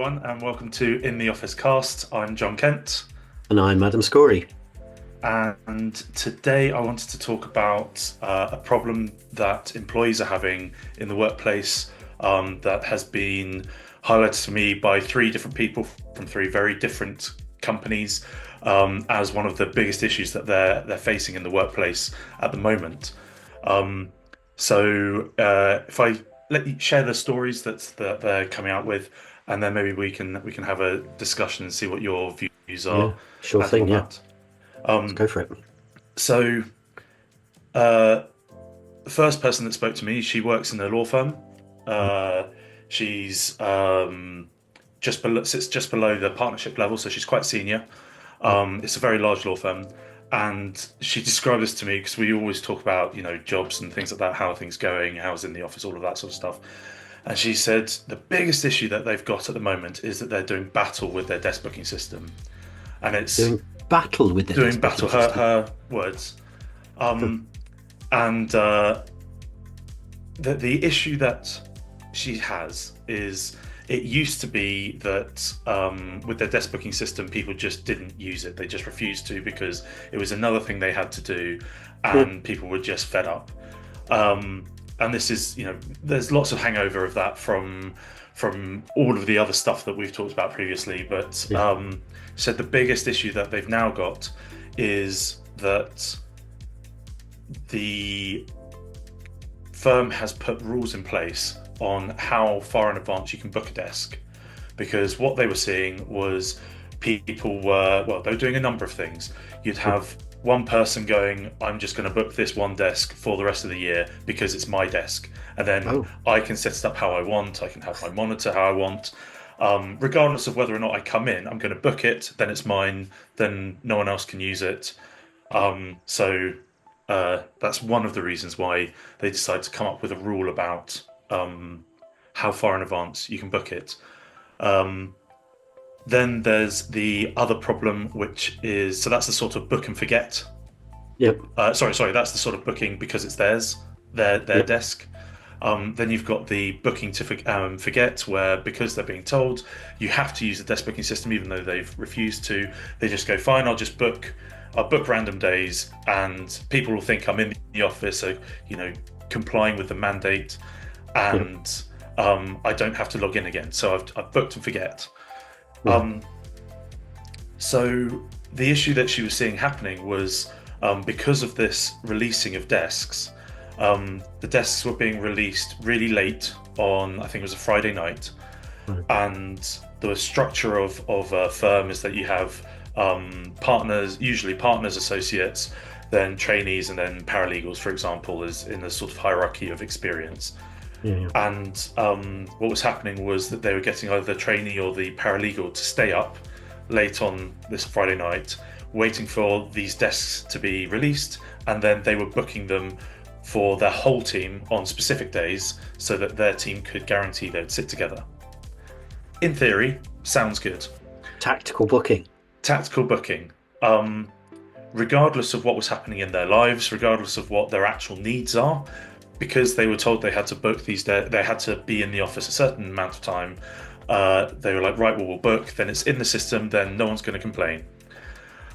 everyone, and welcome to In the Office Cast. I'm John Kent, And I'm Madam Scorey. and today I wanted to talk about a problem that employees are having in the workplace that has been highlighted to me by three different people from three very different companies as one of the biggest issues that they're facing in the workplace at the moment. Um, if I let you share the stories that they're coming out with, and then maybe we can have a discussion and see what your views Yeah, are sure added thing. on Yeah, that. let's Um, go for it. so uh, the first person that spoke to me, she works in a law firm. Uh, she's just below, sits just below the partnership level, so she's quite senior. Right. It's a very large law firm, and she described this to me because we always talk about jobs and things like that, how are things going, how's in the office, all of that sort of stuff. And she said the biggest issue that they've got at the moment is that they're doing battle with their desk booking system, and it's Doing battle with the doing desk booking battle. Her system. her words. Huh. Um, and the issue that she has is it used to be that with their desk booking system, people just didn't use it. They just refused to because it was another thing they had to do, Yeah, and people were just fed up. Um, and this is, there's lots of hangover of that from all of the other stuff that we've talked about previously. But yeah, said the biggest issue that they've now got is that the firm has put rules in place on how far in advance you can book a desk, because what they were seeing was people were, well, they were doing a number of things. You'd yeah. have one person going, I'm just going to book this one desk for the rest of the year because it's my desk, and then Oh, I can set it up how I want. I can have my monitor how I want, regardless of whether or not I come in. I'm going to book it, then it's mine, then no one else can use it. That's one of the reasons why they decided to come up with a rule about how far in advance you can book it. Um, then there's the other problem, which is, so that's the sort of book and forget. yep, Sorry, that's the sort of booking because it's theirs, their yep, desk. Then you've got the booking to forget, where because they're being told you have to use the desk booking system, even though they've refused to, they just go, fine, I'll book random days, and people will think I'm in the office, so complying with the mandate, yep. and I don't have to log in again. So I've booked and forget. Right. Um, so the issue that she was seeing happening was because of this releasing of desks, the desks were being released really late on, I think it was a Friday night, Right. and the structure of a firm is that you have partners, usually partners, associates, then trainees, and then paralegals, for example, is in the sort of hierarchy of experience. Yeah, yeah, And what was happening was that they were getting either the trainee or the paralegal to stay up late on this Friday night, waiting for these desks to be released, and then they were booking them for their whole team on specific days so that their team could guarantee they'd sit together. In theory, sounds good. Tactical booking. Tactical booking. Um, Regardless of what was happening in their lives, regardless of what their actual needs are, because they were told they had to book they had to be in the office a certain amount of time. They were like, right, well, we'll book. Then it's in the system. Then no one's going to complain.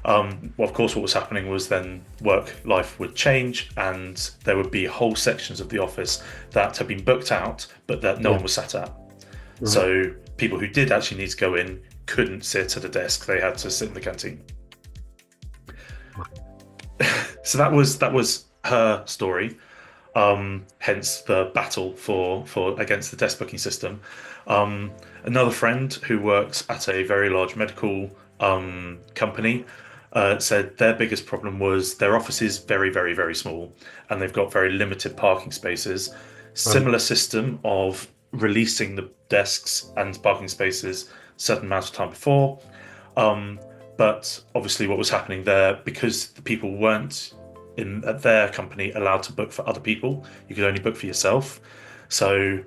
Well, of course, what was happening was then work life would change, and there would be whole sections of the office that had been booked out, but that no Yeah, one was sat at. right. So people who did actually need to go in couldn't sit at a desk; they had to sit in the canteen. So that was her story. Hence the battle for against the desk booking system. Another friend who works at a very large medical company said their biggest problem was their office is very, very, very small, and they've got very limited parking spaces. Right. Similar system of releasing the desks and parking spaces certain amount of time before. Um, but obviously, what was happening there, because the people weren't in at their company allowed to book for other people, you could only book for yourself. So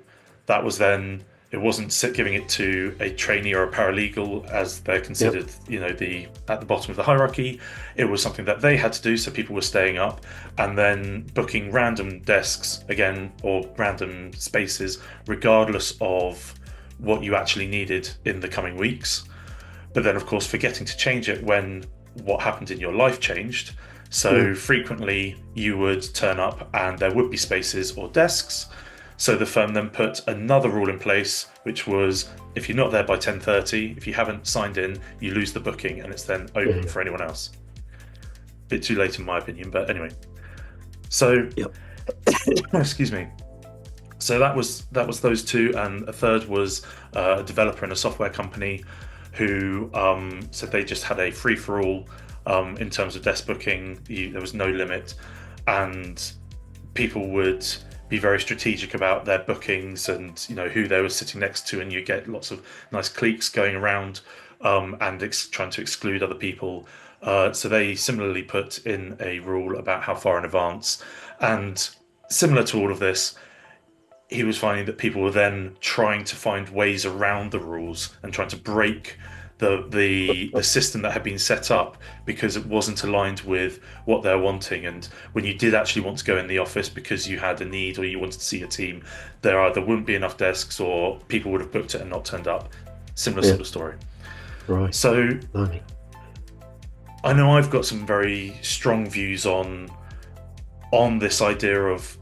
that was then, it wasn't giving it to a trainee or a paralegal as they're Yep. considered, the at the bottom of the hierarchy. It was something that they had to do, so people were staying up and then booking random desks again or random spaces, regardless of what you actually needed in the coming weeks. But then, of course, forgetting to change it when what happened in your life changed. So frequently you would turn up and there would be spaces or desks. So the firm then put another rule in place, which was if you're not there by 10:30, if you haven't signed in, you lose the booking and it's then open for anyone else. Bit too late in my opinion, but anyway. So, excuse me. So that was those two, and a third was a developer in a software company who said they just had a free-for-all in terms of desk booking. There was no limit, and people would be very strategic about their bookings and who they were sitting next to, and you get lots of nice cliques going around and trying to exclude other people. So they similarly put in a rule about how far in advance, and similar to all of this, he was finding that people were then trying to find ways around the rules and trying to break the system that had been set up because it wasn't aligned with what they're wanting. And when you did actually want to go in the office because you had a need or you wanted to see a team, there either wouldn't be enough desks or people would have booked it and not turned up. Similar sort of story. Right. So I know I've got some very strong views on this idea of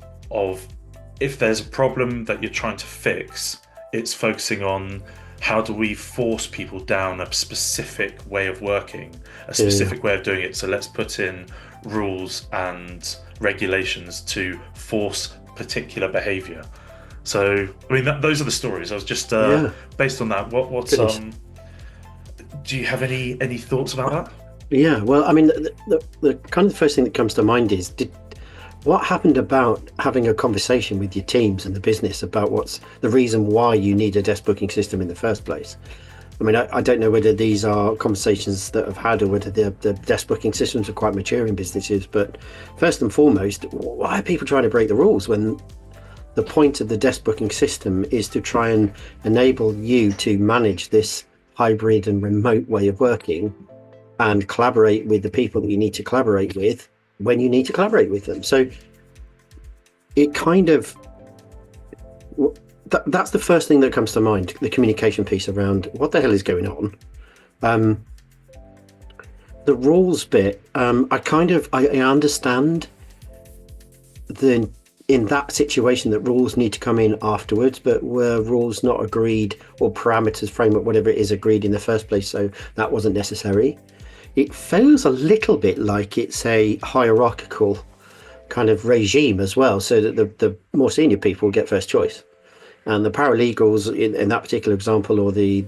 if there's a problem that you're trying to fix, it's focusing on how do we force people down a specific way of working, a specific way of doing it. So let's put in rules and regulations to force particular behavior. So, I mean, those are the stories. I was just based on that. What's do you have any thoughts about that? Yeah, well, I mean, the kind of the first thing that comes to mind is what happened about having a conversation with your teams and the business about what's the reason why you need a desk booking system in the first place. I mean, I don't know whether these are conversations that have had or whether the desk booking systems are quite mature in businesses, but first and foremost, why are people trying to break the rules when the point of the desk booking system is to try and enable you to manage this hybrid and remote way of working and collaborate with the people that you need to collaborate with when you need to collaborate with them. So it kind of, that's the first thing that comes to mind, the communication piece around what the hell is going on. The rules bit, I understand in that situation that rules need to come in afterwards, but were rules not agreed or parameters, framework, whatever it is, agreed in the first place, so that wasn't necessary. It feels a little bit like it's a hierarchical kind of regime as well, so that the more senior people get first choice, and the paralegals in that particular example, or the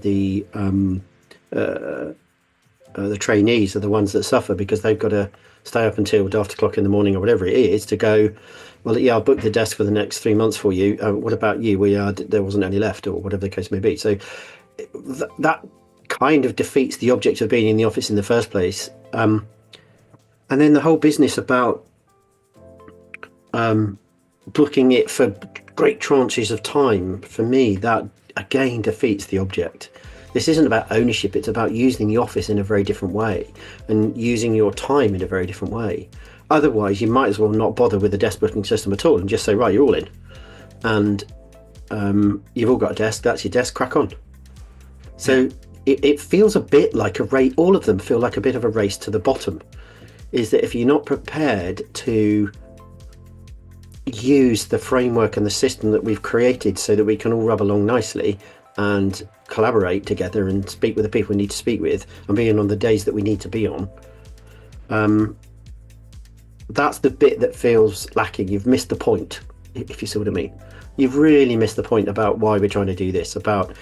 trainees are the ones that suffer because they've got to stay up until after o'clock in the morning or whatever it is to go, well, yeah, I'll book the desk for the next 3 months for you. What about you? There wasn't any left, or whatever the case may be. So that kind of defeats the object of being in the office in the first place. And then the whole business about booking it for great tranches of time, for me, that again defeats the object. This isn't about ownership, it's about using the office in a very different way and using your time in a very different way. Otherwise, you might as well not bother with the desk booking system at all and just say, right, you're all in. And you've all got a desk, that's your desk, crack on. So it feels a bit like a race, all of them feel like a bit of a race to the bottom, is that if you're not prepared to use the framework and the system that we've created so that we can all rub along nicely and collaborate together and speak with the people we need to speak with and be in on the days that we need to be on, that's the bit that feels lacking. You've missed the point, if you see what I mean. You've really missed the point about why we're trying to do this, about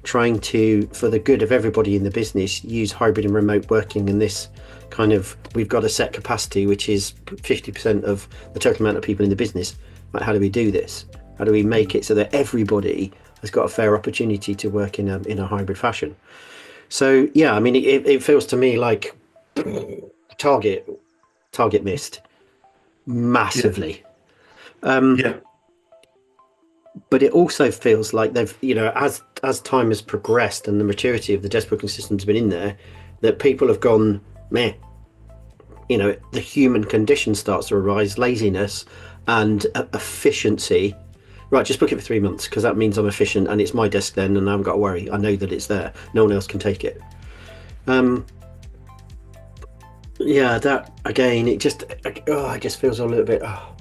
trying to, for the good of everybody in the business, use hybrid and remote working, and this kind of, we've got a set capacity which is 50% of the total amount of people in the business. Like, how do we do this? How do we make it so that everybody has got a fair opportunity to work in a hybrid fashion? So yeah, I mean, it feels to me like target missed massively. But it also feels like they've, as time has progressed and the maturity of the desk booking system's been in there, that people have gone, meh. The human condition starts to arise, laziness and efficiency right, just book it for 3 months because that means I'm efficient and it's my desk then, and I haven't got to worry. I know that it's there. No one else can take it. Um, yeah, that again, it just, I guess feels a little bit. Oh,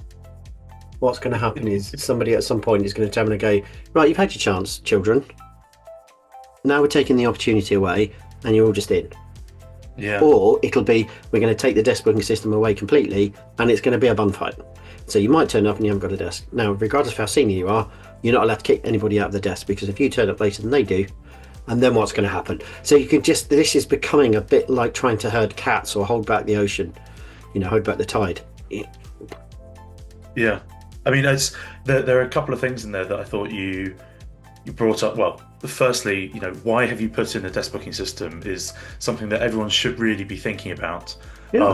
what's going to happen is somebody at some point is going to turn and go, right, you've had your chance, children. Now we're taking the opportunity away, and you're all just in. Yeah. Or it'll be, we're going to take the desk booking system away completely, and it's going to be a bun fight. So you might turn up and you haven't got a desk. Now, regardless of how senior you are, you're not allowed to kick anybody out of the desk, because if you turn up later than they do, and then what's going to happen? So you can just, this is becoming a bit like trying to herd cats or hold back the ocean, hold back the tide. Yeah. I mean, there are a couple of things in there that I thought you brought up. Well, firstly, why have you put in a desk booking system is something that everyone should really be thinking about. Yeah.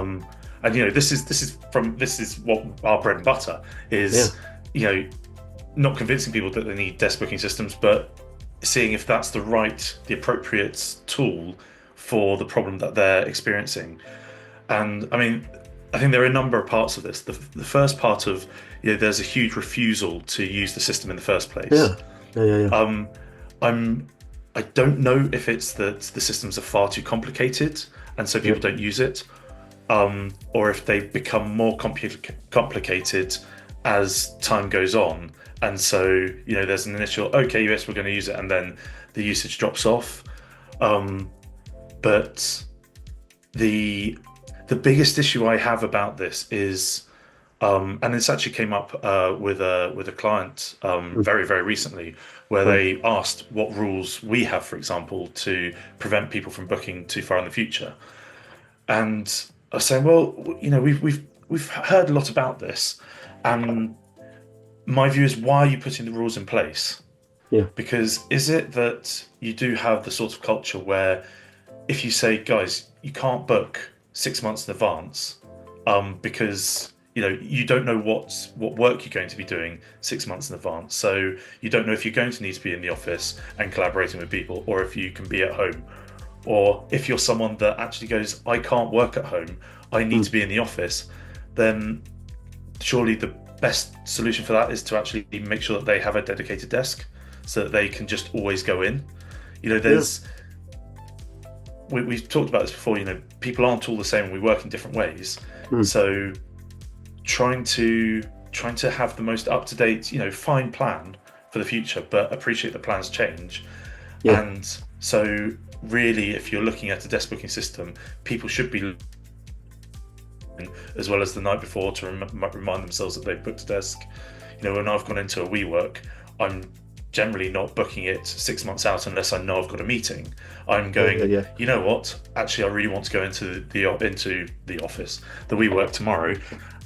And this is what our bread and butter is. Yeah. Not convincing people that they need desk booking systems, but seeing if that's the appropriate tool for the problem that they're experiencing. And I mean, I think there are a number of parts of this. The first part of, there's a huge refusal to use the system in the first place. Yeah. I don't know if it's that the systems are far too complicated and so people don't use it, or if they become more complicated as time goes on, and so there's an initial, okay, yes, we're going to use it, and then the usage drops off. But the biggest issue I have about this is, and this actually came up with a client very, very recently, where they asked what rules we have, for example, to prevent people from booking too far in the future. And I was saying, well, we've heard a lot about this, and my view is, why are you putting the rules in place? Yeah. Because is it that you do have the sort of culture where if you say, guys, you can't book 6 months in advance, because you don't know what work you're going to be doing 6 months in advance, so you don't know if you're going to need to be in the office and collaborating with people, or if you can be at home, or if you're someone that actually goes, I can't work at home, I need to be in the office, then surely the best solution for that is to actually make sure that they have a dedicated desk so that they can just always go in. We've talked about this before, people aren't all the same, we work in different ways. So trying to have the most up-to-date, fine plan for the future, but appreciate the plans change. And so really, if you're looking at a desk booking system, people should be as well as the night before to remind themselves that they've booked a desk. When I've gone into a WeWork, I'm generally not booking it 6 months out unless I know I've got a meeting. I'm going, you know what? Actually, I really want to go into the office, the WeWork tomorrow.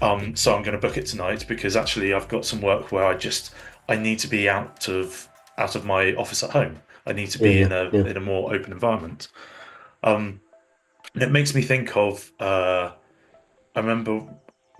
So I'm going to book it tonight because actually I've got some work where I need to be out of my office at home. I need to be in a more open environment. And it makes me think of, I remember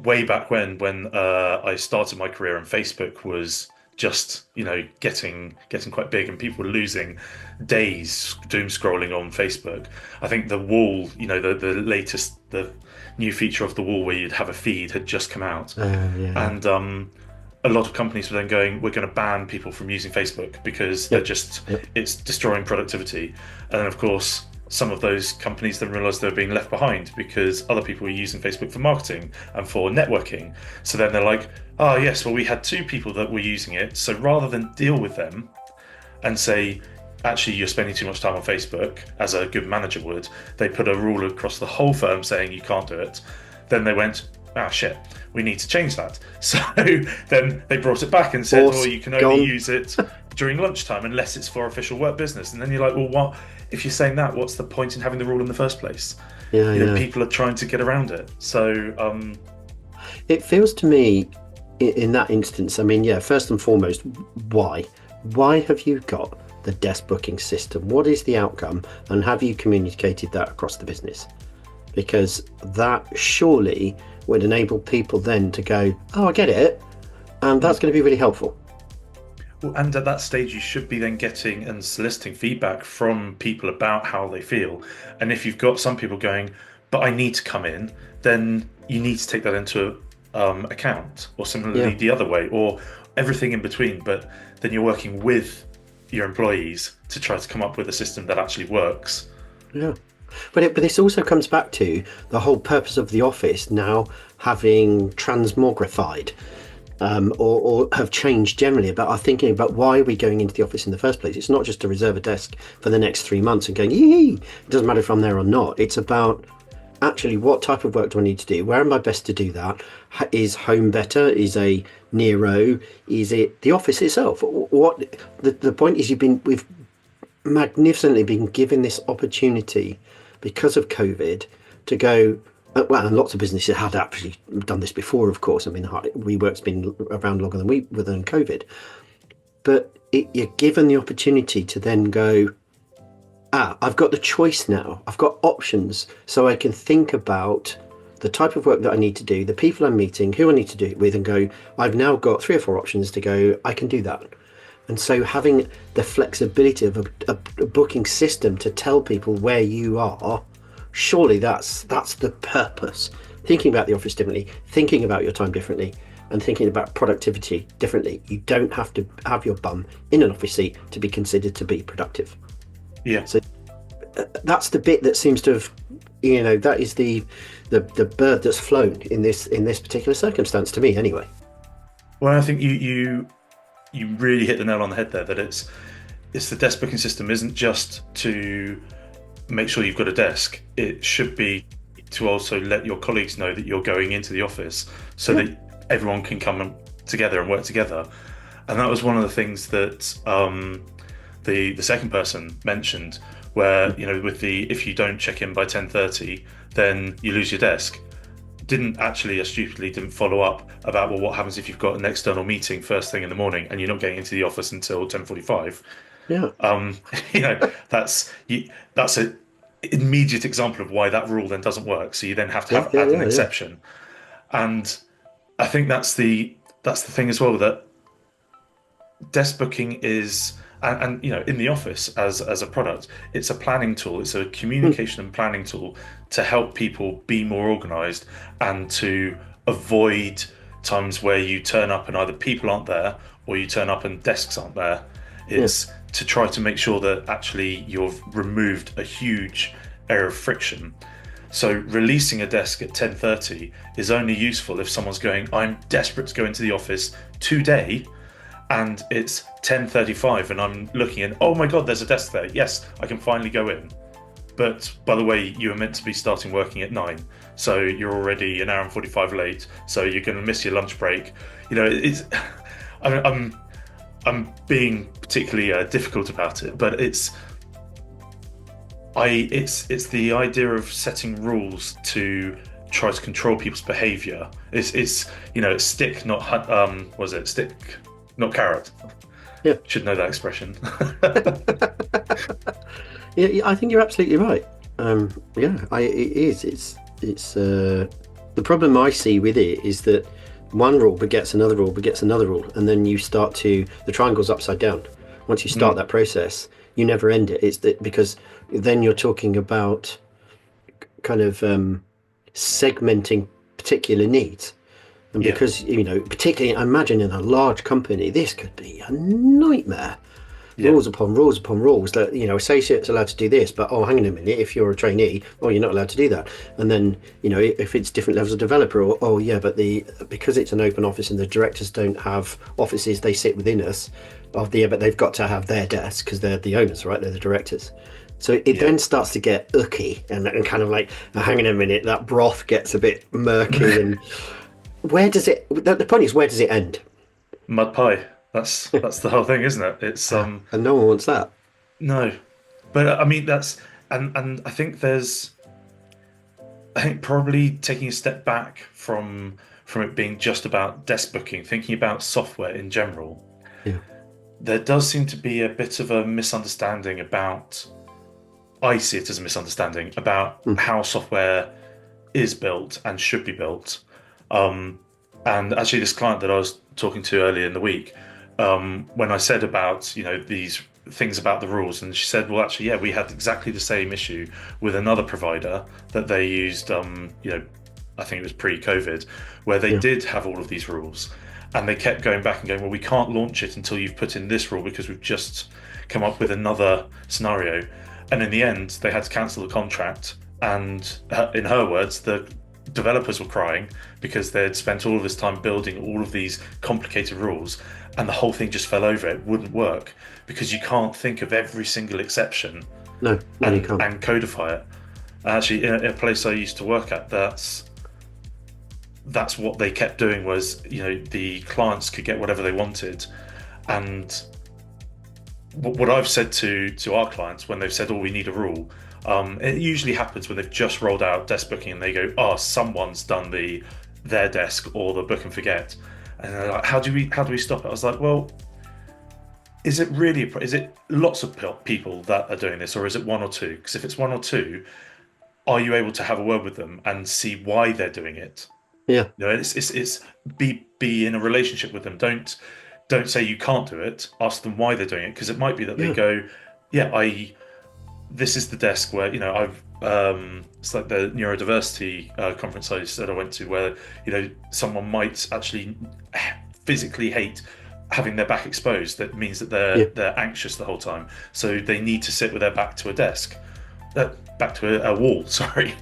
way back when I started my career and Facebook was just getting quite big and people were losing days doom scrolling on Facebook. I think the wall, the new feature of the wall where you'd have a feed had just come out. And a lot of companies were then going, we're going to ban people from using Facebook because they're just it's destroying productivity. And then of course some of those companies then realized they were being left behind because other people were using Facebook for marketing and for networking. So then they're like, yes, well, we had 2 people that were using it. So rather than deal with them and say, actually, you're spending too much time on Facebook, as a good manager would, they put a rule across the whole firm saying you can't do it. Then they went, shit, we need to change that. So then they brought it back and said, you can only use it during lunchtime unless it's for official work business. And then you're like, well, what? If you're saying that, what's the point in having the rule in the first place? People are trying to get around it. So it feels to me in that instance, I mean, first and foremost, why have you got the desk booking system? What is the outcome, and have you communicated that across the business? Because that surely would enable people then to go, I get it, and that's going to be really helpful. Well, and at that stage, you should be then getting and soliciting feedback from people about how they feel. And if you've got some people going, but I need to come in, then you need to take that into account, or similarly the other way. Or everything in between, but then you're working with your employees to try to come up with a system that actually works. Yeah. But this also comes back to the whole purpose of the office now having transmogrified, or have changed generally about our thinking about why are we going into the office in the first place. It's not just to reserve a desk for the next 3 months and going, yee, it doesn't matter if I'm there or not. It's about actually what type of work do I need to do? Where am I best to do that? Is home better? Is a Nero? Is it the office itself? What the point is, we've magnificently been given this opportunity because of COVID to go. Well, and lots of businesses had actually done this before, of course. I mean, WeWork's been around longer than COVID, but you're given the opportunity to then go, I've got the choice now. I've got options, so I can think about the type of work that I need to do, the people I'm meeting, who I need to do it with, and go, I've now got 3 or 4 options to go, I can do that. And so having the flexibility of a booking system to tell people where you are, surely that's the purpose. Thinking about the office differently, thinking about your time differently, and thinking about productivity differently. You don't have to have your bum in an office seat to be considered to be productive. Yeah. So that's the bit that seems to have, that is the bird that's flown in this particular circumstance, to me anyway. Well, I think you really hit the nail on the head there, that it's the desk booking system isn't just to make sure you've got a desk. It should be to also let your colleagues know that you're going into the office, so that everyone can come together and work together. And that was one of the things that the second person mentioned, where with if you don't check in by 10:30, then you lose your desk. Stupidly didn't follow up about, well, what happens if you've got an external meeting first thing in the morning and you're not getting into the office until 10:45? Yeah. That's an immediate example of why that rule then doesn't work. So you then have to add an exception. And I think that's the thing as well, that desk booking is, and in the office as a product, it's a planning tool. It's a communication and planning tool to help people be more organized and to avoid times where you turn up and either people aren't there or you turn up and desks aren't there. It's to try to make sure that actually you've removed a huge area of friction. So releasing a desk at 10:30 is only useful if someone's going, I'm desperate to go into the office today, and it's 10:35 and I'm looking and, oh my God, there's a desk there. Yes, I can finally go in. But by the way, you were meant to be starting working at 9, so you're already an hour and 45 late, so you're going to miss your lunch break. I'm being particularly difficult about it, but it's the idea of setting rules to try to control people's behaviour. It's stick, not stick, not carrot. Yeah, should know that expression. Yeah, I think you're absolutely right. It is. It's the problem I see with it is that one rule begets another rule begets another rule, and then you start the triangle's upside down. Once you start that process, you never end it. It's because then you're talking about kind of segmenting particular needs. And because, particularly, I imagine in a large company, this could be a nightmare. Rules upon rules upon rules that, associates are allowed to do this, but, hang on a minute, if you're a trainee, you're not allowed to do that. And then, if it's different levels of developer, but because it's an open office and the directors don't have offices, they sit within us, but they've got to have their desk because they're the owners, right? They're the directors. So it then starts to get icky and kind of like, hang on a minute, that broth gets a bit murky. And the point is, where does it end? Mud pie. That's the whole thing, isn't it? It's and no one wants that. No, but I mean that's and I think probably taking a step back from it being just about desk booking, thinking about software in general. Yeah. There does seem to be a bit of a misunderstanding about. I see it as a misunderstanding about how software is built and should be built. And actually, this client that I was talking to earlier in the week. When I said about these things about the rules, and she said, well, actually, we had exactly the same issue with another provider that they used. I think it was pre-COVID, where they did have all of these rules, And they kept going back and going, well, we can't launch it until you've put in this rule because we've just come up with another scenario. And in the end, they had to cancel the contract. And in her words, the developers were crying because they'd spent all of this time building all of these complicated rules, and the whole thing just fell over. It wouldn't work because you can't think of every single exception No, you can't. and codify it. Actually, in a place I used to work at, that's what they kept doing was, the clients could get whatever they wanted. And what I've said to our clients when they've said, oh, we need a rule, it usually happens when they've just rolled out desk booking and they go, oh, someone's done their desk or the book and forget. And they're like, how do we stop it? I was like, well, is it lots of people that are doing this, or is it one or two? Because if it's one or two, are you able to have a word with them and see why they're doing it? Yeah. It's be in a relationship with them. Don't say you can't do it. Ask them why they're doing it, because it might be that they go, this is the desk where I've it's like the neurodiversity conference I said I went to, where someone might actually physically hate having their back exposed. That means that they're anxious the whole time, so they need to sit with their back to a desk, back to a wall. Sorry.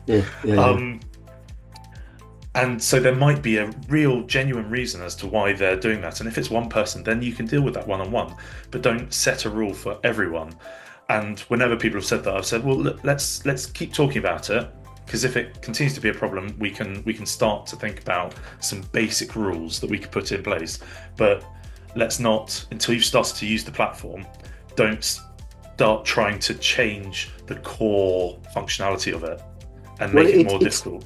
And so there might be a real genuine reason as to why they're doing that. And if it's one person, then you can deal with that one-on-one, but don't set a rule for everyone. And whenever people have said that, I've said, well, look, let's keep talking about it, because if it continues to be a problem, we can start to think about some basic rules that we could put in place. But let's not, until you've started to use the platform, don't start trying to change the core functionality of it and make it more difficult.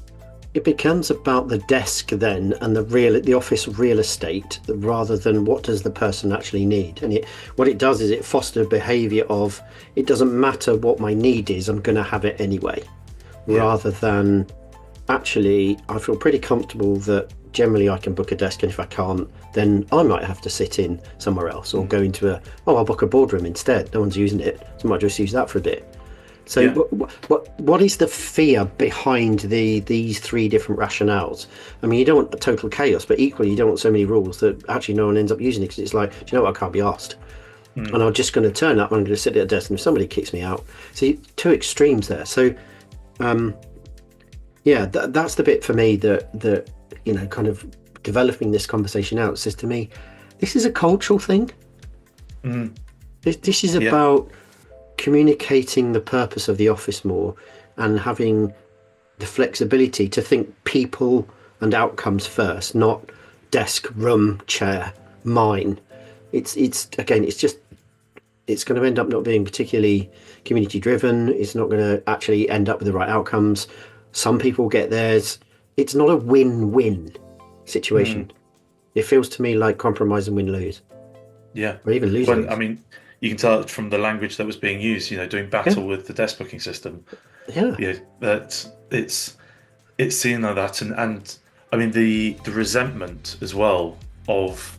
It becomes about the desk then and the office real estate, rather than what does the person actually need. And what it does is it fosters a behaviour of, it doesn't matter what my need is, I'm going to have it anyway. Rather than, actually, I feel pretty comfortable that generally I can book a desk, and if I can't, then I might have to sit in somewhere else, or go into I'll book a boardroom instead. No one's using it, so I might just use that for a bit. So what is the fear behind these three different rationales? I mean, you don't want a total chaos, but equally you don't want so many rules that actually no one ends up using it, because it's like, do you know what, I can't be asked. And I'm just going to turn up and I'm going to sit at a desk, and if somebody kicks me out. So two extremes there. So that's the bit for me that kind of developing this conversation out says to me, this is a cultural thing. This is about communicating the purpose of the office more, and having the flexibility to think people and outcomes first, not desk, room, chair, mine. It's going to end up not being particularly community driven. It's not going to actually end up with the right outcomes. Some people get theirs. It's not a win-win situation. It feels to me like compromise and win-lose. Yeah. Or even lose. Well, I mean, you can tell from the language that was being used, doing battle with the desk booking system. That it's seen like that, and I mean the resentment as well of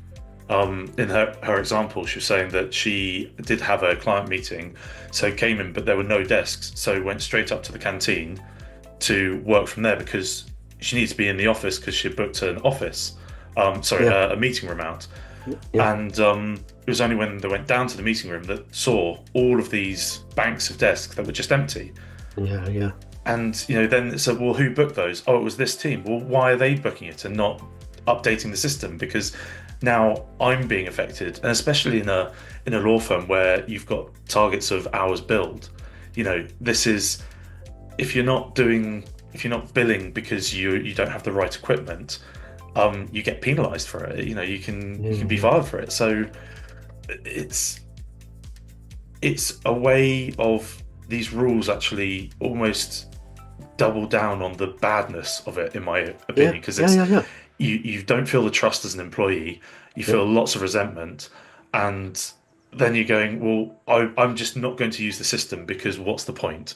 in her example, she was saying that she did have a client meeting, so came in, but there were no desks, so went straight up to the canteen to work from there, because she needs to be in the office because she booked an office, a meeting room out. And it was only when they went down to the meeting room that saw all of these banks of desks that were just empty. And then it said, well, who booked those? Oh, it was this team. Well, why are they booking it and not updating the system? Because now I'm being affected, and especially in a law firm where you've got targets of hours billed. This is, if you're not billing because you don't have the right equipment, you get penalised for it. You can be fired for it. So it's a way of these rules actually almost double down on the badness of it, in my opinion, because you don't feel the trust as an employee. You feel lots of resentment, and then you're going, well, I'm just not going to use the system, because what's the point?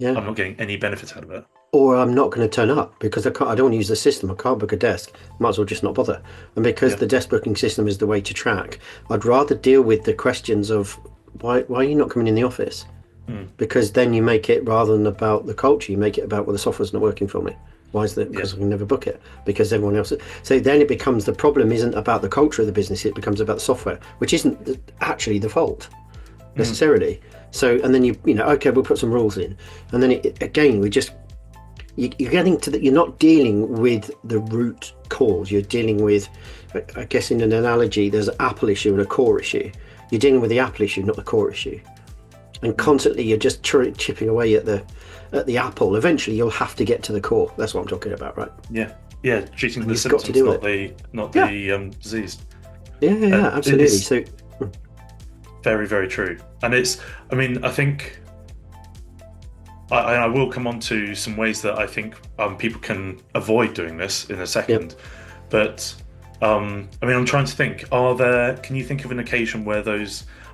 I'm not getting any benefit out of it. Or I'm not going to turn up because I don't want to use the system. I can't book a desk. Might as well just not bother. And because the desk booking system is the way to track, I'd rather deal with the questions of why are you not coming in the office? Because then you make it, rather than about the culture, you make it about, well, the software's not working for me. Why is that? Yeah. Because I can never book it because everyone else. So then it becomes the problem isn't about the culture of the business; it becomes about the software, which isn't actually the fault Mm. necessarily. So and then okay, we'll put some rules in, and then again we just you're getting to that. You're not dealing with the root cause. You're dealing with, I guess, in an analogy, there's an Apple issue and a core issue. You're dealing with the Apple issue, not the core issue, and constantly you're just chipping away at the apple. Eventually, you'll have to get to the core. That's what I'm talking about, right? Yeah. Yeah. Treating And the you've got symptoms, to do not it. the disease. Yeah, absolutely. It's So, very, very true. And I mean, I think I will come on to some ways that I think people can avoid doing this in a second. yeah. But I mean, I'm trying to think, can you think of an occasion where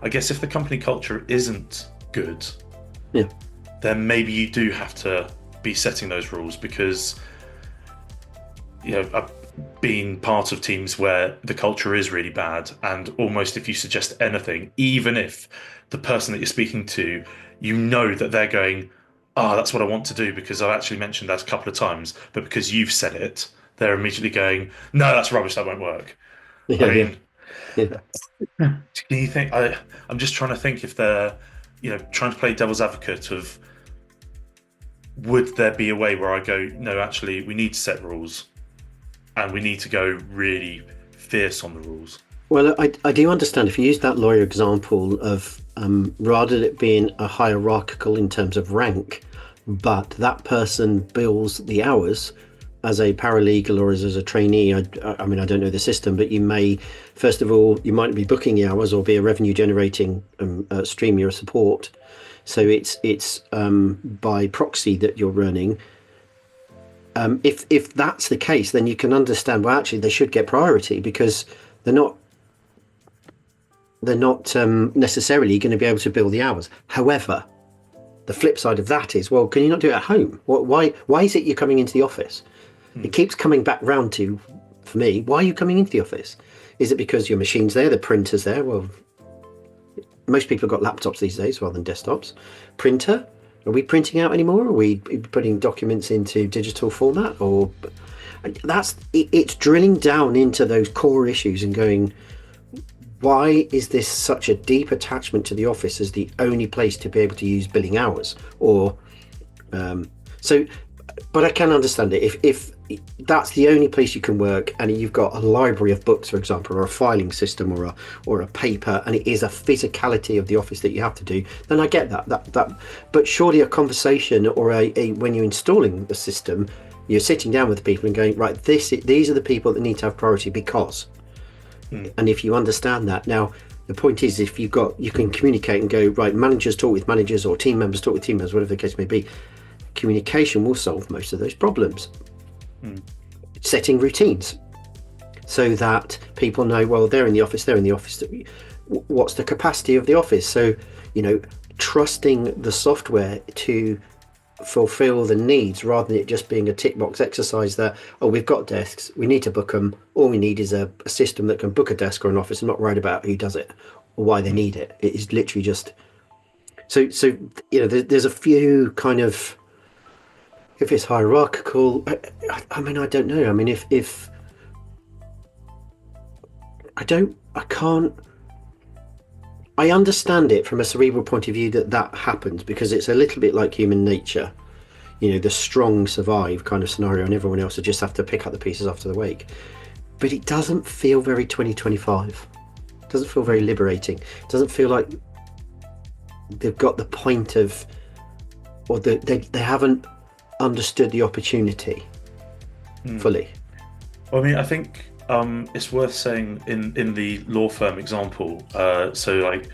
I guess if the company culture isn't good, Yeah. then maybe you do have to be setting those rules because, I've been part of teams where the culture is really bad, and almost if you suggest anything, even if the person that you're speaking to, that they're going, that's what I want to do because I've actually mentioned that a couple of times, but because you've said it, they're immediately going, no, that's rubbish, that won't work. I Yeah, yeah, mean, yeah. can you think? I'm just trying to think if they're, trying to play devil's advocate of, would there be a way where I go, no, actually, we need to set rules, and we need to go really fierce on the rules. Well, I do understand if you use that lawyer example of rather than it being a hierarchical in terms of rank, but that person bills the hours as a paralegal or as a trainee. I mean, I don't know the system, but you may, first of all, you might be booking the hours or be a revenue generating stream your support. So it's by proxy that you're running. If that's the case, then you can understand. Well, actually, they should get priority because they're not necessarily going to be able to bill the hours. However, the flip side of that is, well, can you not do it at home? Why is it you're coming into the office? It keeps coming back round to, for me, why are you coming into the office? Is it because your machine's there, the printer's there? Well, most people have got laptops these days rather than desktops. Printer? Are we printing out anymore? Are we putting documents into digital format? Or it's drilling down into those core issues and going, why is this such a deep attachment to the office as the only place to be able to use billing hours? Or but I can understand it if that's the only place you can work, and you've got a library of books, for example, or a filing system, or a paper, and it is a physicality of the office that you have to do. Then I get that. But surely a conversation or a when you're installing the system, you're sitting down with the people and going, right, these are the people that need to have priority because. And if you understand that, now the point is, if you can communicate and go, right, managers talk with managers or team members talk with team members, whatever the case may be. Communication will solve most of those problems. Setting routines so that people know, well, they're in the office. What's the capacity of the office? So, trusting the software to fulfill the needs rather than it just being a tick box exercise that, we've got desks, we need to book them. All we need is a system that can book a desk or an office and not worried about who does it or why they need it. It is literally just so there's a few kind of, if it's hierarchical, I mean, I don't know. I mean, if I understand it from a cerebral point of view that happens because it's a little bit like human nature. The strong survive kind of scenario, and everyone else will just have to pick up the pieces after the wake. But it doesn't feel very 2025. It doesn't feel very liberating. It doesn't feel like they've got the point of, or they haven't understood the opportunity fully. Well, I mean, I think it's worth saying in the law firm example, so like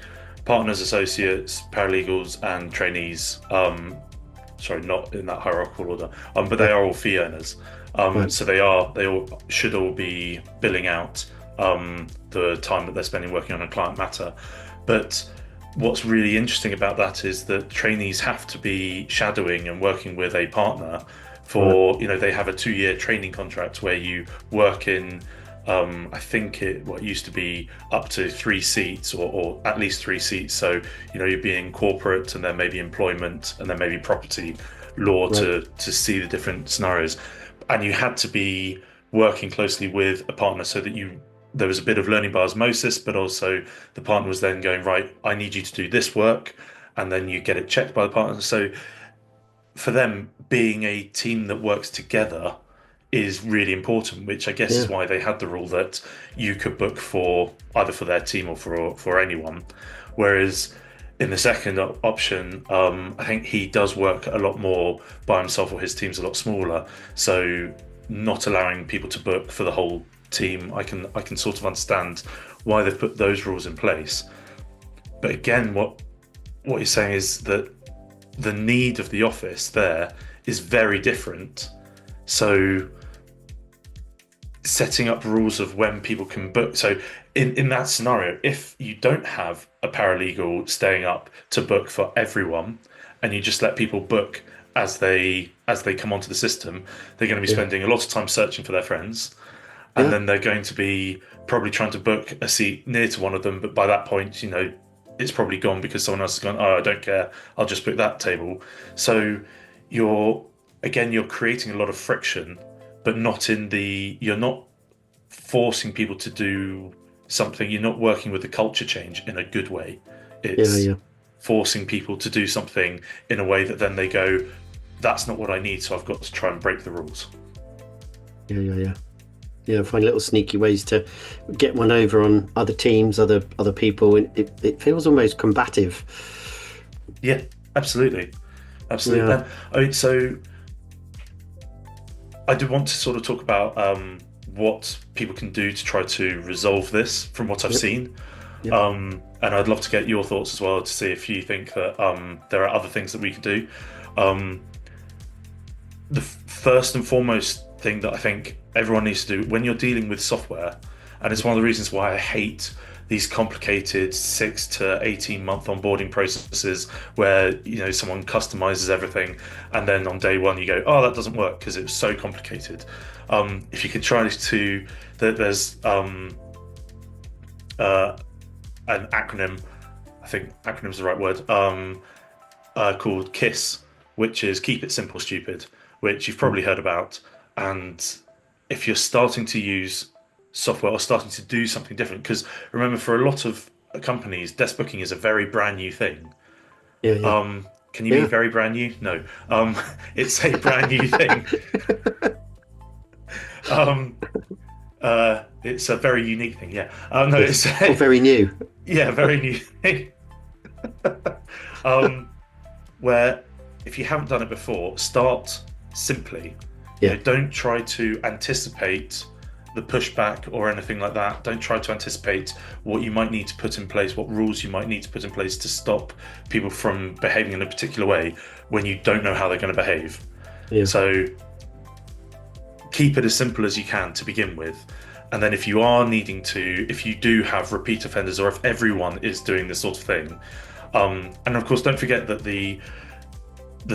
partners, associates, paralegals, and trainees. Sorry, not in that hierarchical order. But they are all fee earners. Right. So they all should all be billing out the time that they're spending working on a client matter. But what's really interesting about that is that trainees have to be shadowing and working with a partner for, they have a 2-year training contract where you work in, I think what used to be up to 3 seats or at least 3 seats. So, you're being corporate and then maybe employment and then maybe property law to see the different scenarios. and you had to be working closely with a partner so that there was a bit of learning by osmosis, but also the partner was then going, right, I need you to do this work, and then you get it checked by the partner. So for them, being a team that works together is really important, which I guess is Yeah. why they had the rule that you could book for either for their team or for anyone. Whereas in the second option, I think he does work a lot more by himself, or his team's a lot smaller. So not allowing people to book for the whole team, I can sort of understand why they've put those rules in place. But again, what you're saying is that the need of the office there is very different. So setting up rules of when people can book. So in that scenario, if you don't have a paralegal staying up to book for everyone, and you just let people book as they come onto the system, they're going to be Yeah. spending a lot of time searching for their friends, and Yeah. then they're going to be probably trying to book a seat near to one of them. But by that point, it's probably gone because someone else has gone, oh, I don't care, I'll just book that table. So you're you're creating a lot of friction, but you're not forcing people to do something. You're not working with the culture change in a good way. Yeah. It's Yeah. forcing people to do something in a way that then they go, that's not what I need, so I've got to try and break the rules. Yeah. Yeah. Yeah. Yeah, find little sneaky ways to get one over on other teams, other people. It feels almost combative. Yeah, absolutely. Absolutely. Yeah. And so I do want to sort of talk about what people can do to try to resolve this from what I've Yep. seen. Yep. And I'd love to get your thoughts as well to see if you think that there are other things that we can do. Um, the first and foremost thing that I think everyone needs to do when you're dealing with software, and it's one of the reasons why I hate these complicated 6 to 18 month onboarding processes where someone customizes everything and then on day one you go, oh, that doesn't work because it's so complicated. If you could try to there's an acronym, I think acronym's the right word, called KISS, which is Keep It Simple Stupid, which you've probably heard about. And if you're starting to use software or starting to do something different, because remember, for a lot of companies, desk booking is a very brand new thing. Yeah. Yeah. Can you be Yeah. very brand new? No. It's a brand new thing. Um, it's a very unique thing. Yeah. No, it's Or very new. yeah, very new thing. Where if you haven't done it before, start simply. Yeah. Don't try to anticipate the pushback or anything like that. Don't try to anticipate what you might need to put in place, what rules you might need to put in place to stop people from behaving in a particular way when you don't know how they're going to behave. Yeah. So keep it as simple as you can to begin with. And then if you do have repeat offenders, or if everyone is doing this sort of thing, and of course, don't forget that the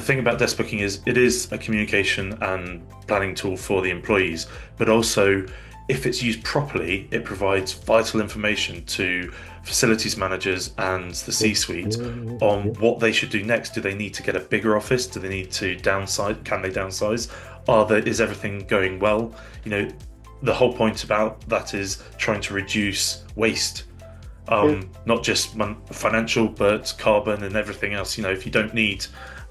thing about desk booking is it is a communication and planning tool for the employees, but also if it's used properly, it provides vital information to facilities managers and the C-suite on what they should do next. Do they need to get a bigger office? Do they need to downsize? Can they downsize? Is everything going well? The whole point about that is trying to reduce waste. Not just financial, but carbon and everything else. If you don't need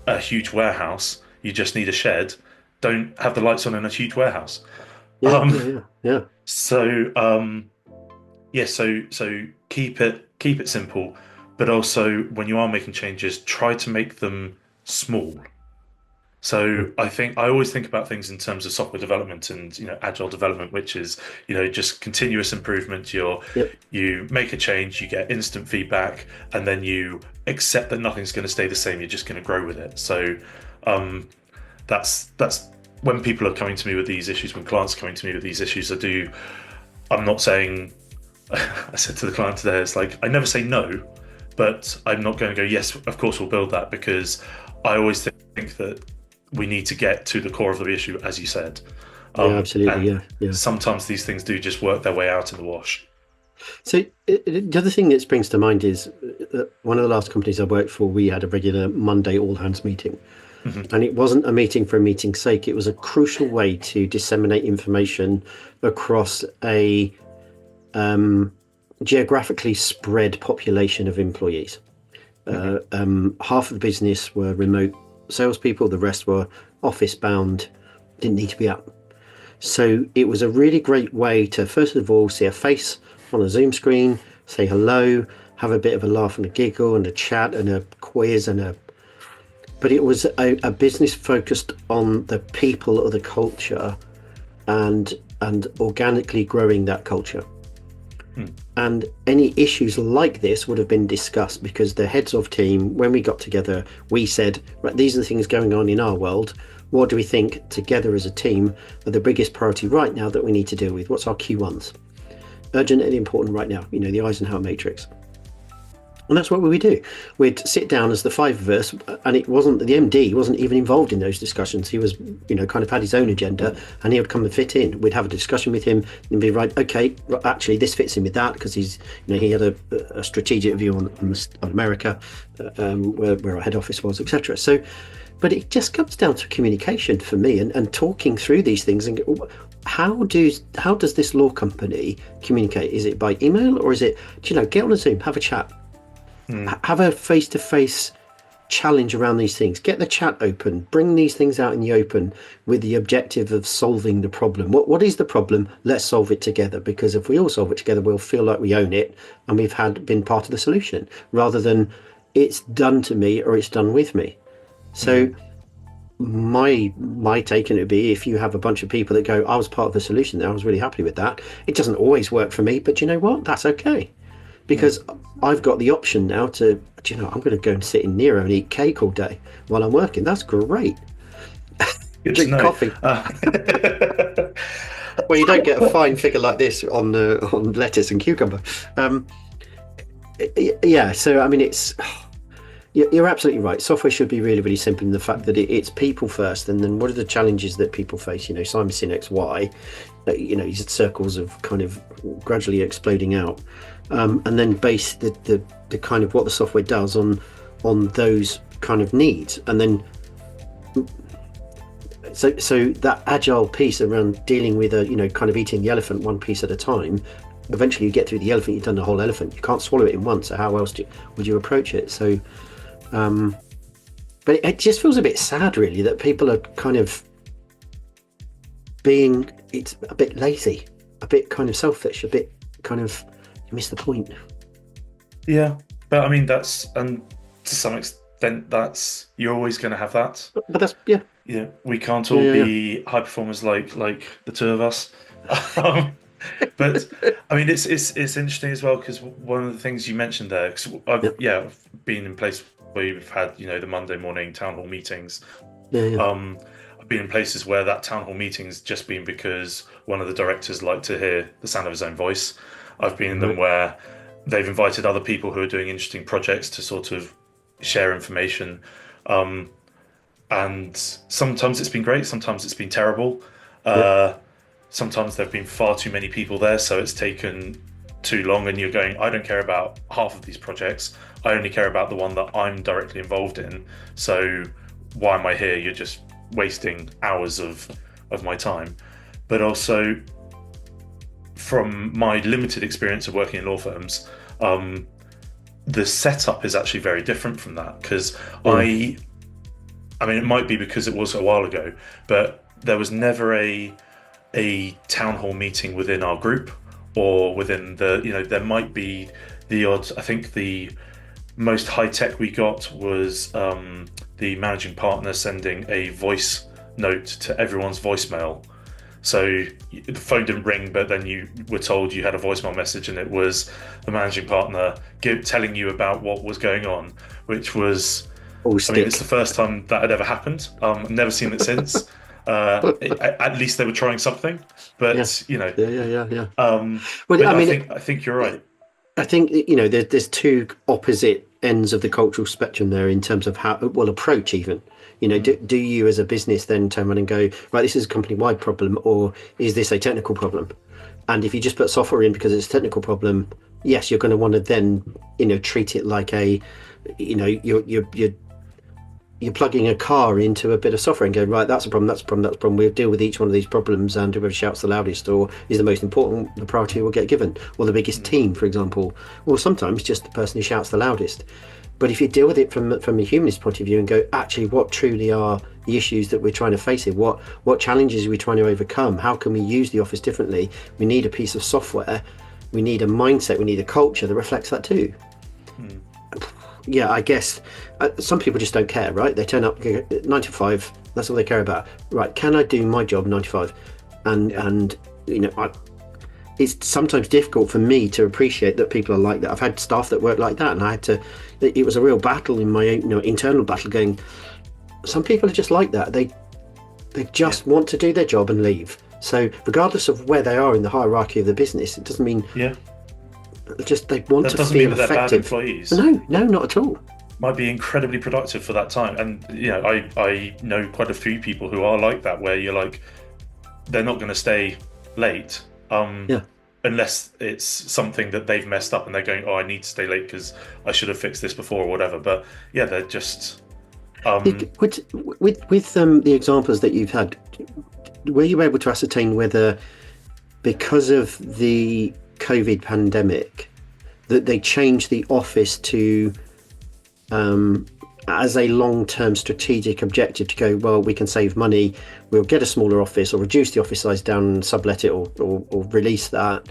a huge warehouse, you just need a shed. Don't have the lights on in a huge warehouse. Yeah. Yeah. Yeah. So so keep it simple, but also when you are making changes, try to make them small. So I always think about things in terms of software development and agile development, which is just continuous improvement. Yep. You make a change, you get instant feedback, and then you accept that nothing's going to stay the same. You're just going to grow with it. So that's when people are coming to me with these issues, when clients are coming to me with these issues. I'm not saying. I said to the client today, it's like I never say no, but I'm not going to go, yes, of course we'll build that, because I always think that we need to get to the core of the issue, as you said. Yeah, absolutely. And Yeah. sometimes these things do just work their way out in the wash. So the other thing that springs to mind is that one of the last companies I worked for, we had a regular Monday all hands meeting, And it wasn't a meeting for a meeting's sake. It was a crucial way to disseminate information across a geographically spread population of employees. Half of the business were remote salespeople, the rest were office bound, didn't need to be up. So it was a really great way to, first of all, see a face on a Zoom screen, say hello, have a bit of a laugh and a giggle and a chat and a quiz but it was a business focused on the people or the culture and organically growing that culture. And any issues like this would have been discussed, because the heads of team, when we got together, we said, right, these are the things going on in our world. What do we think together as a team are the biggest priority right now that we need to deal with? What's our key ones? Urgent and important right now, the Eisenhower matrix. And that's what we would do. We'd sit down as the five of us, and it wasn't, the MD wasn't even involved in those discussions. He was, kind of had his own agenda, and he would come and fit in. We'd have a discussion with him and be right, okay, actually this fits in with that, because he's, he had a strategic view on America, where our head office was, etc. So, but it just comes down to communication for me, and talking through these things and how does this law company communicate? Is it by email, or is it, get on a Zoom, have a chat? Have a face-to-face challenge around these things. Get the chat open. Bring these things out in the open with the objective of solving the problem. What is the problem? Let's solve it together. Because if we all solve it together, we'll feel like we own it and we've been part of the solution, rather than it's done to me or it's done with me. So my take on it would be, if you have a bunch of people that go, I was part of the solution there, I was really happy with that. It doesn't always work for me, but you know what? That's okay. Because I've got the option now to, I'm going to go and sit in Nero and eat cake all day while I'm working. That's great. Drink coffee. Well, you don't get a fine figure like this on lettuce and cucumber. Yeah, so I mean, you're absolutely right. Software should be really, really simple in the fact that it's people first, and then what are the challenges that people face? Simon Sinek's why, these circles of kind of gradually exploding out. And then base the kind of what the software does on those kind of needs, and then so that agile piece around dealing with kind of eating the elephant one piece at a time. Eventually, you get through the elephant, you've done the whole elephant. You can't swallow it in one. So how else would you approach it? So, but it just feels a bit sad, really, that people are kind of it's a bit lazy, a bit kind of selfish, a bit kind of. You miss the point. Yeah, but I mean and to some extent you're always going to have that. But that's we can't all be high performers like the two of us. But I mean, it's interesting as well, because one of the things you mentioned there, because I've been in place where you've had the Monday morning town hall meetings. I've been in places where that town hall meeting's just been because one of the directors liked to hear the sound of his own voice. I've been in them where they've invited other people who are doing interesting projects to sort of share information. And sometimes it's been great, sometimes it's been terrible. Sometimes there have been far too many people there, so it's taken too long, and you're going, I don't care about half of these projects. I only care about the one that I'm directly involved in. So why am I here? You're just wasting hours of my time. But also, from my limited experience of working in law firms, the setup is actually very different from that, because I mean, it might be because it was a while ago, but there was never a town hall meeting within our group, or within the, there might be the odd, I think the most high tech we got was the managing partner sending a voice note to everyone's voicemail. So the phone didn't ring, but then you were told you had a voicemail message, and it was the managing partner telling you about what was going on, which was, I mean, it's the first time that had ever happened. I've never seen it since. At least they were trying something, but Yeah. Well, I think you're right. I think there's two opposite ends of the cultural spectrum there in terms of how we'll approach even. Do you as a business then turn around and go, right, this is a company-wide problem, or is this a technical problem? And if you just put software in because it's a technical problem, yes, you're going to want to then treat it like a you're you're plugging a car into a bit of software and going, right, that's a problem, that's a problem, that's a problem. We'll deal with each one of these problems, and whoever shouts the loudest or is the most important, the priority will get given. Or the biggest team, for example, or sometimes just the person who shouts the loudest. But if you deal with it from a humanist point of view and go, actually, what truly are the issues that we're trying to face here? What challenges are we trying to overcome? How can we use the office differently? We need a piece of software. We need a mindset. We need a culture that reflects that too. Yeah, I guess some people just don't care, right? They turn up 9 to 5. That's all they care about. Right? Can I do my job 9 to 5? And it's sometimes difficult for me to appreciate that people are like that. I've had staff that work like that, and I had to. It was a real battle in my internal battle. Going, some people are just like that. They just want to do their job and leave. So regardless of where they are in the hierarchy of the business, it doesn't mean just they want to feel effective. They're bad employees. No, not at all. Might be incredibly productive for that time, and I know quite a few people who are like that, where you're like, they're not going to stay late. Unless it's something that they've messed up and they're going, I need to stay late because I should have fixed this before or whatever. But yeah, they're just with the examples that you've had, were you able to ascertain whether, because of the COVID pandemic, that they changed the office to as a long-term strategic objective to go, well, we can save money, we'll get a smaller office or reduce the office size down and sublet it or release that,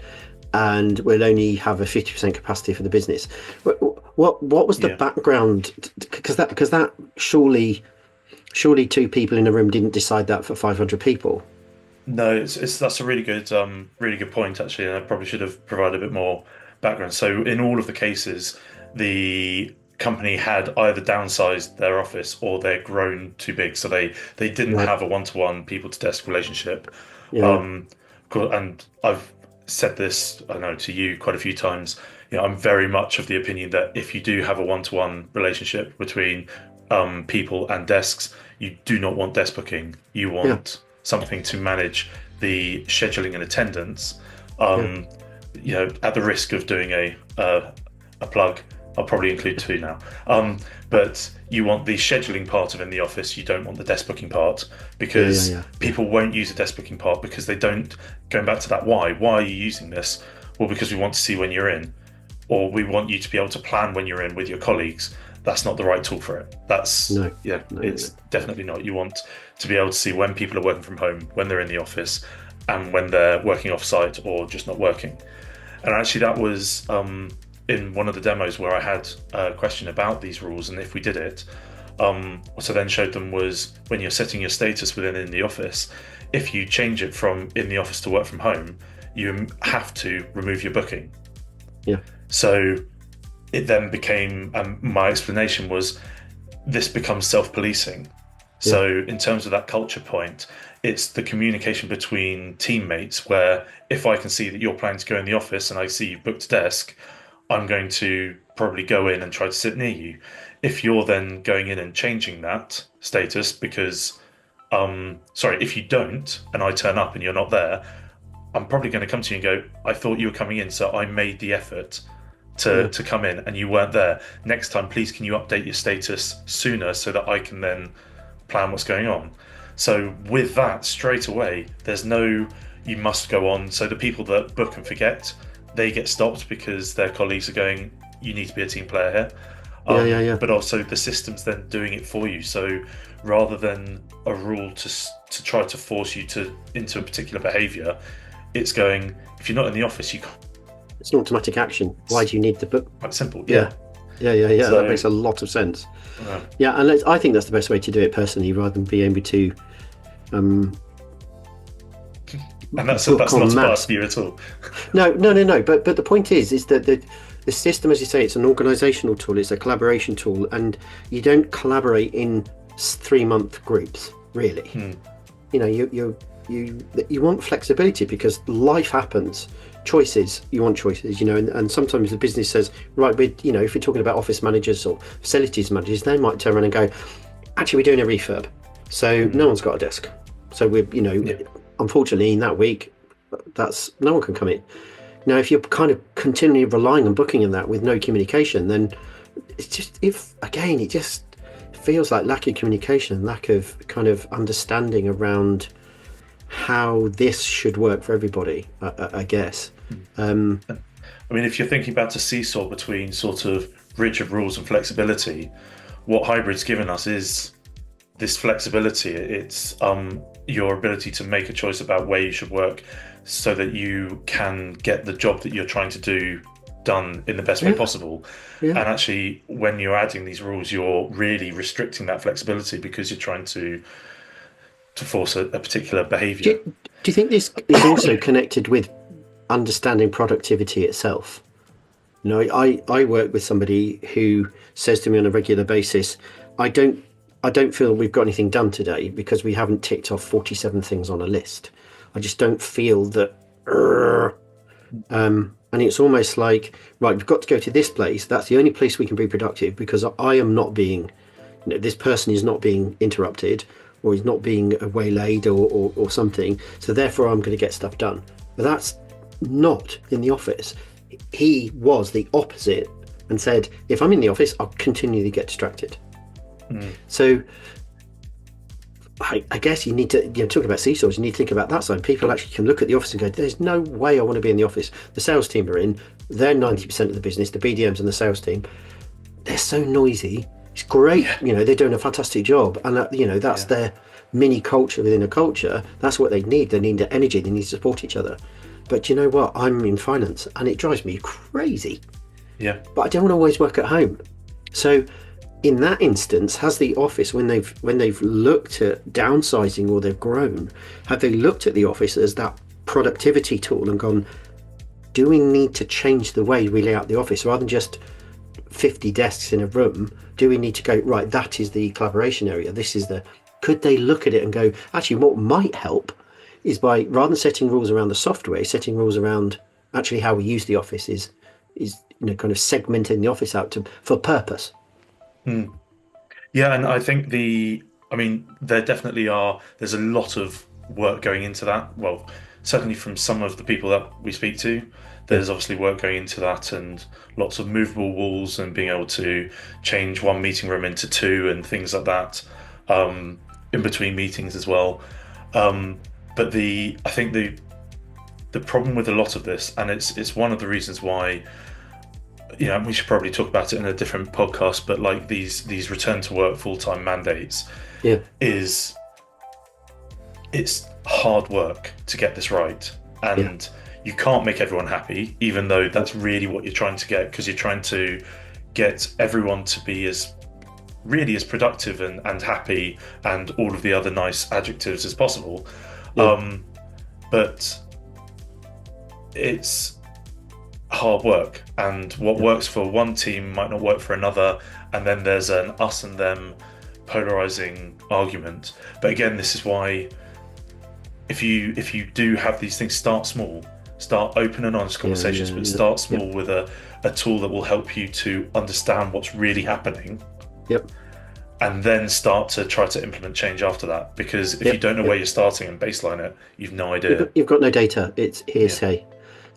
and we'll only have a 50% capacity for the business? What was the background? Because that surely two people in a room didn't decide that for 500 people. No, that's a really good point, actually, and I probably should have provided a bit more background. So in all of the cases, the company had either downsized their office or they're grown too big, so they didn't have a one-to-one people-to-desk relationship. And I've said this, I know, to you quite a few times. I'm very much of the opinion that if you do have a one-to-one relationship between people and desks, you do not want desk booking. You want something to manage the scheduling and attendance. At the risk of doing a plug, I'll probably include 2 now. But you want the scheduling part of in the office. You don't want the desk booking part, because people won't use the desk booking part because they don't. Going back to that, why are you using this? Well, because we want to see when you're in, or we want you to be able to plan when you're in with your colleagues. That's not the right tool for it. It's definitely not. You want to be able to see when people are working from home, when they're in the office, and when they're working off-site or just not working. And actually, that was in one of the demos where I had a question about these rules and if we did it. What I then showed them was, when you're setting your status within in the office, if you change it from in the office to work from home, you have to remove your booking. So it then became, my explanation was, this becomes self-policing. So in terms of that culture point, it's the communication between teammates, where if I can see that you're planning to go in the office and I see you've booked a desk, I'm going to probably go in and try to sit near you. If you're then going in and changing that status because, if you don't and I turn up and you're not there, I'm probably going to come to you and go, I thought you were coming in, so I made the effort to come in and you weren't there. Next time, please, can you update your status sooner so that I can then plan what's going on? So with that, straight away, there's no, you must go on. So the people that book and forget, they get stopped because their colleagues are going, you need to be a team player here. But also the system's then doing it for you. So rather than a rule to try to force you into a particular behaviour, it's going, if you're not in the office, you can't. It's an automatic action. Why do you need the book? Quite simple. So, that makes a lot of sense. And I think that's the best way to do it personally, rather than be able to. And that's not a bias view at all. No. But the point is that the system, as you say, it's an organisational tool. It's a collaboration tool, and you don't collaborate in 3-month groups, really. You want flexibility because life happens. You want choices, and sometimes the business says, right, if you're talking about office managers or facilities managers, they might turn around and go, actually, we're doing a refurb, so no one's got a desk. So unfortunately, in that week, no one can come in. Now, if you're kind of continually relying on booking on that with no communication, then it's just, it feels like lack of communication, lack of kind of understanding around how this should work for everybody, I guess. I mean, if you're thinking about a seesaw between sort of rigid rules and flexibility, what hybrid's given us is this flexibility. It's your ability to make a choice about where you should work so that you can get the job that you're trying to do done in the best way possible. And actually, when you're adding these rules, you're really restricting that flexibility because you're trying to force a particular behavior. Do you think this is also connected with understanding productivity itself? You know, I work with somebody who says to me on a regular basis, I don't feel we've got anything done today because we haven't ticked off 47 things on a list. I just don't feel that. And it's almost like, right, we've got to go to this place. That's the only place we can be productive because I am not being, this person is not being interrupted or he's not being waylaid or something. So therefore I'm going to get stuff done. But that's not in the office. He was the opposite and said, if I'm in the office, I'll continually get distracted. So I guess you need to, talk about seesaws, you need to think about that side. People actually can look at the office and go, there's no way I want to be in the office. The sales team are in, they're 90% of the business, the BDMs and the sales team. They're so noisy. It's great. They're doing a fantastic job. And that's their mini culture within a culture. That's what they need. They need the energy. They need to support each other. But you know what? I'm in finance and it drives me crazy. Yeah. But I don't want to always work at home. So in that instance, has the office, when they've looked at downsizing or they've grown, have they looked at the office as that productivity tool and gone, do we need to change the way we lay out the office rather than just 50 desks in a room? Do we need to go, right, that is the collaboration area, could they look at it and go, actually what might help is by, rather than setting rules around the software, setting rules around actually how we use the office is kind of segmenting the office out for purpose. Yeah, and I think there definitely there's a lot of work going into that. Well, certainly from some of the people that we speak to, there's obviously work going into that and lots of movable walls and being able to change one meeting room into two and things like that, in between meetings as well. But I think the problem with a lot of this, and it's one of the reasons why, we should probably talk about it in a different podcast, but like these return to work full-time mandates, it's hard work to get this right. And you can't make everyone happy, even though that's really what you're trying to get, because you're trying to get everyone to be as productive and happy and all of the other nice adjectives as possible. But it's hard work, and what works for one team might not work for another, and then there's an us and them polarizing argument. But again, this is why if you do have these things, start small, start open and honest conversations, but start small with a tool that will help you to understand what's really happening, and then start to try to implement change after that. Because if you don't know where you're starting and baseline it, you've no idea. You've got no data. It's hearsay.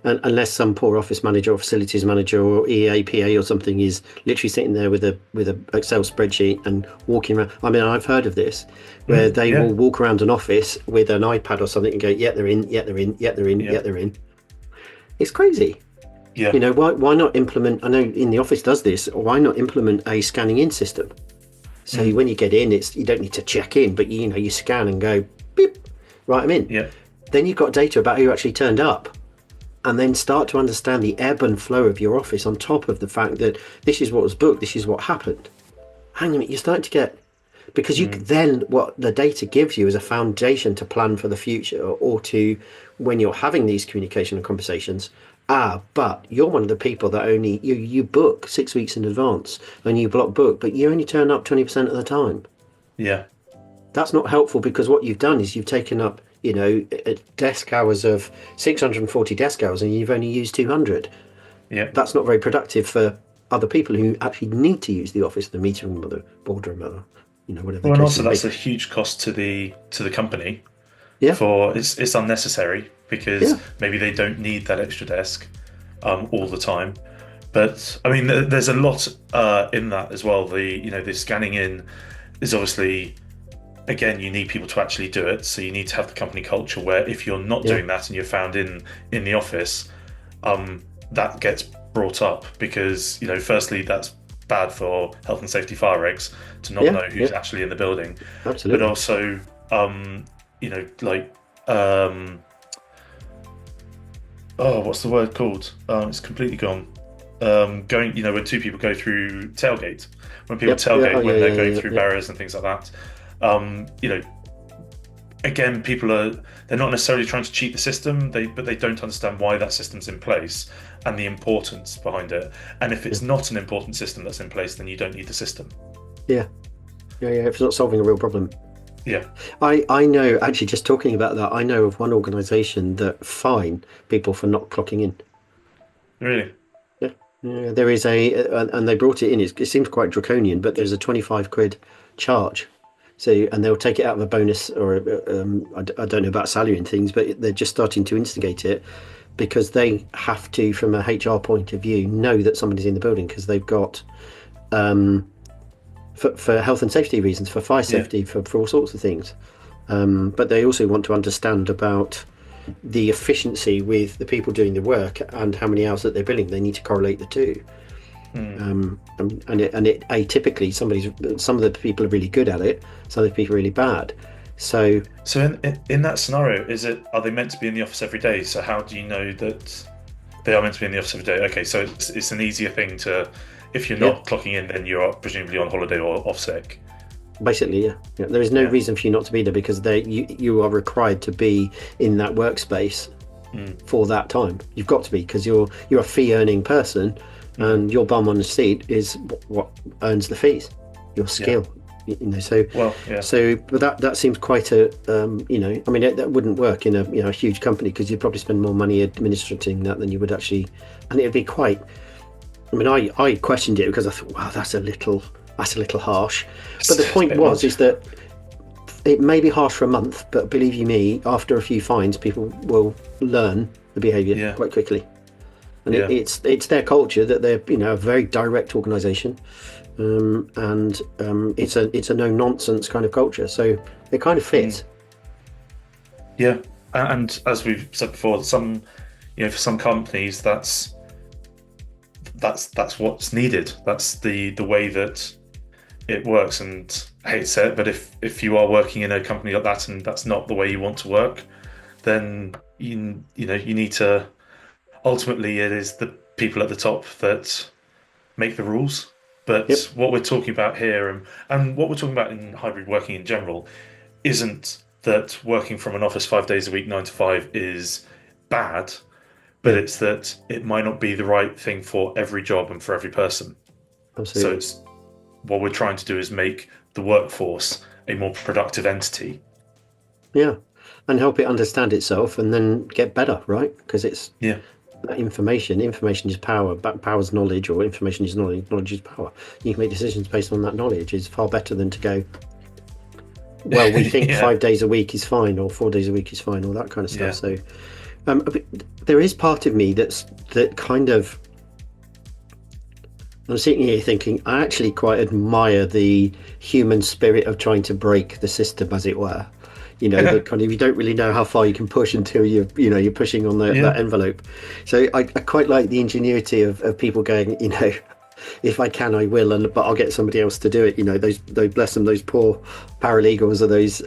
And unless some poor office manager or facilities manager or EAPA or something is literally sitting there with a Excel spreadsheet and walking around. I mean, I've heard of this where they will walk around an office with an iPad or something and go, they're in, they're in, they're in. It's crazy. Yeah. Why not implement, I know In the Office does this, or why not implement a scanning in system? So when you get in, you don't need to check in, but you scan and go, beep, right, I'm in. Yeah. Then you've got data about who actually turned up. And then start to understand the ebb and flow of your office on top of the fact that this is what was booked, this is what happened. Hang on a minute, you're starting to get... Because you then, what the data gives you is a foundation to plan for the future, or to, when you're having these communication and conversations, but you're one of the people that only, you book 6 weeks in advance and you block book, but you only turn up 20% of the time. Yeah. That's not helpful, because what you've done is you've taken up desk hours of 640 desk hours and you've only used 200. Yeah. That's not very productive for other people who actually need to use the office, the meeting room or the boardroom or whatever. Well, and also that's a huge cost to the company. Yeah. It's unnecessary, because maybe they don't need that extra desk all the time. But I mean, there's a lot in that as well. The scanning in is obviously, again, you need people to actually do it. So you need to have the company culture where if you're not Yeah, doing that and you're found in the office, that gets brought up because, firstly, that's bad for health and safety fire regs to not yeah, know who's yeah, actually in the building, but absolutely. also, like, oh, what's the word called? It's completely gone. Going, when two people go through tailgate, when people Yep, yeah, oh tailgate yeah, when they're yeah, going yeah, through yeah. barriers and things like that. Um, you know, again, they're not necessarily trying to cheat the system, but they don't understand why that system's in place and the importance behind it. And if Yeah, it's not an important system that's in place, then you don't need the system. yeah, yeah, yeah. If it's not solving a real problem. Yeah, I know, actually, just talking about that, I know of one organisation that fine people for not clocking in. really. Yeah, yeah. There is and they brought it in. It seems quite draconian, but there's a 25 quid charge. So, and they'll take it out of a bonus or I don't know about salary and things, but they're just starting to instigate it because they have to, from a HR point of view, know that somebody's in the building because they've got for health and safety reasons, for fire Yeah. safety, for all sorts of things. But they also want to understand about the efficiency with the people doing the work and how many hours that they're billing. They need to correlate the two. Hmm. And it atypically some of the people are really good at it, some of the people are really bad. So So in that scenario, are they meant to be in the office every day? So how do you know that they are meant to be in the office every day? Okay, so it's an easier thing to, if you're yeah, not clocking in, then you're presumably on holiday or off sick. basically, yeah, yeah. There is no Yeah. reason for you not to be there because you are required to be in that workspace Mm, for that time. You've got to be because you're a fee earning person, mm, and your bum on the seat is what earns the fees. Your yeah. skill, So Well, yeah. but that seems quite a I mean that wouldn't work in a huge company because you'd probably spend more money administrating that than you would actually, and it'd be quite. I mean, I questioned it because I thought, wow, that's a little harsh. But the It's a point bit odd. is that it may be harsh for a month, but believe you me, after a few fines, people will learn the behaviour Yeah. quite quickly. And Yeah. it's their culture that they're a very direct organisation, and it's a no nonsense kind of culture. So they kind of Mm, fit. yeah. And as we've said before, for some companies, that's what's needed. That's the way that it works. And I hate to say it, but if you are working in a company like that and that's not the way you want to work, then you need to, ultimately it is the people at the top that make the rules. Yep. But what we're talking about here, and what we're talking about in hybrid working in general, isn't that working from an office 5 days a week, 9 to 5, is bad, but Yeah. it's that it might not be the right thing for every job and for every person. So Absolutely. it's what we're trying to do is make the workforce a more productive entity. Yeah. And help it understand itself, and then get better, right? Because it's Yeah. that information. Information is power. Power is knowledge, or information is knowledge. Knowledge is power. You can make decisions based on that knowledge. Is far better than to go, well, we think Yeah. 5 days a week is fine, or 4 days a week is fine, all that kind of stuff. Yeah. So, but there is part of me that kind of. I'm sitting here thinking I actually quite admire the human spirit of trying to break the system, as it were. That kind of you don't really know how far you can push until you're pushing on that Yeah. envelope. So I quite like the ingenuity of people going, if I can, I will, but I'll get somebody else to do it. Those bless them, those poor paralegals or those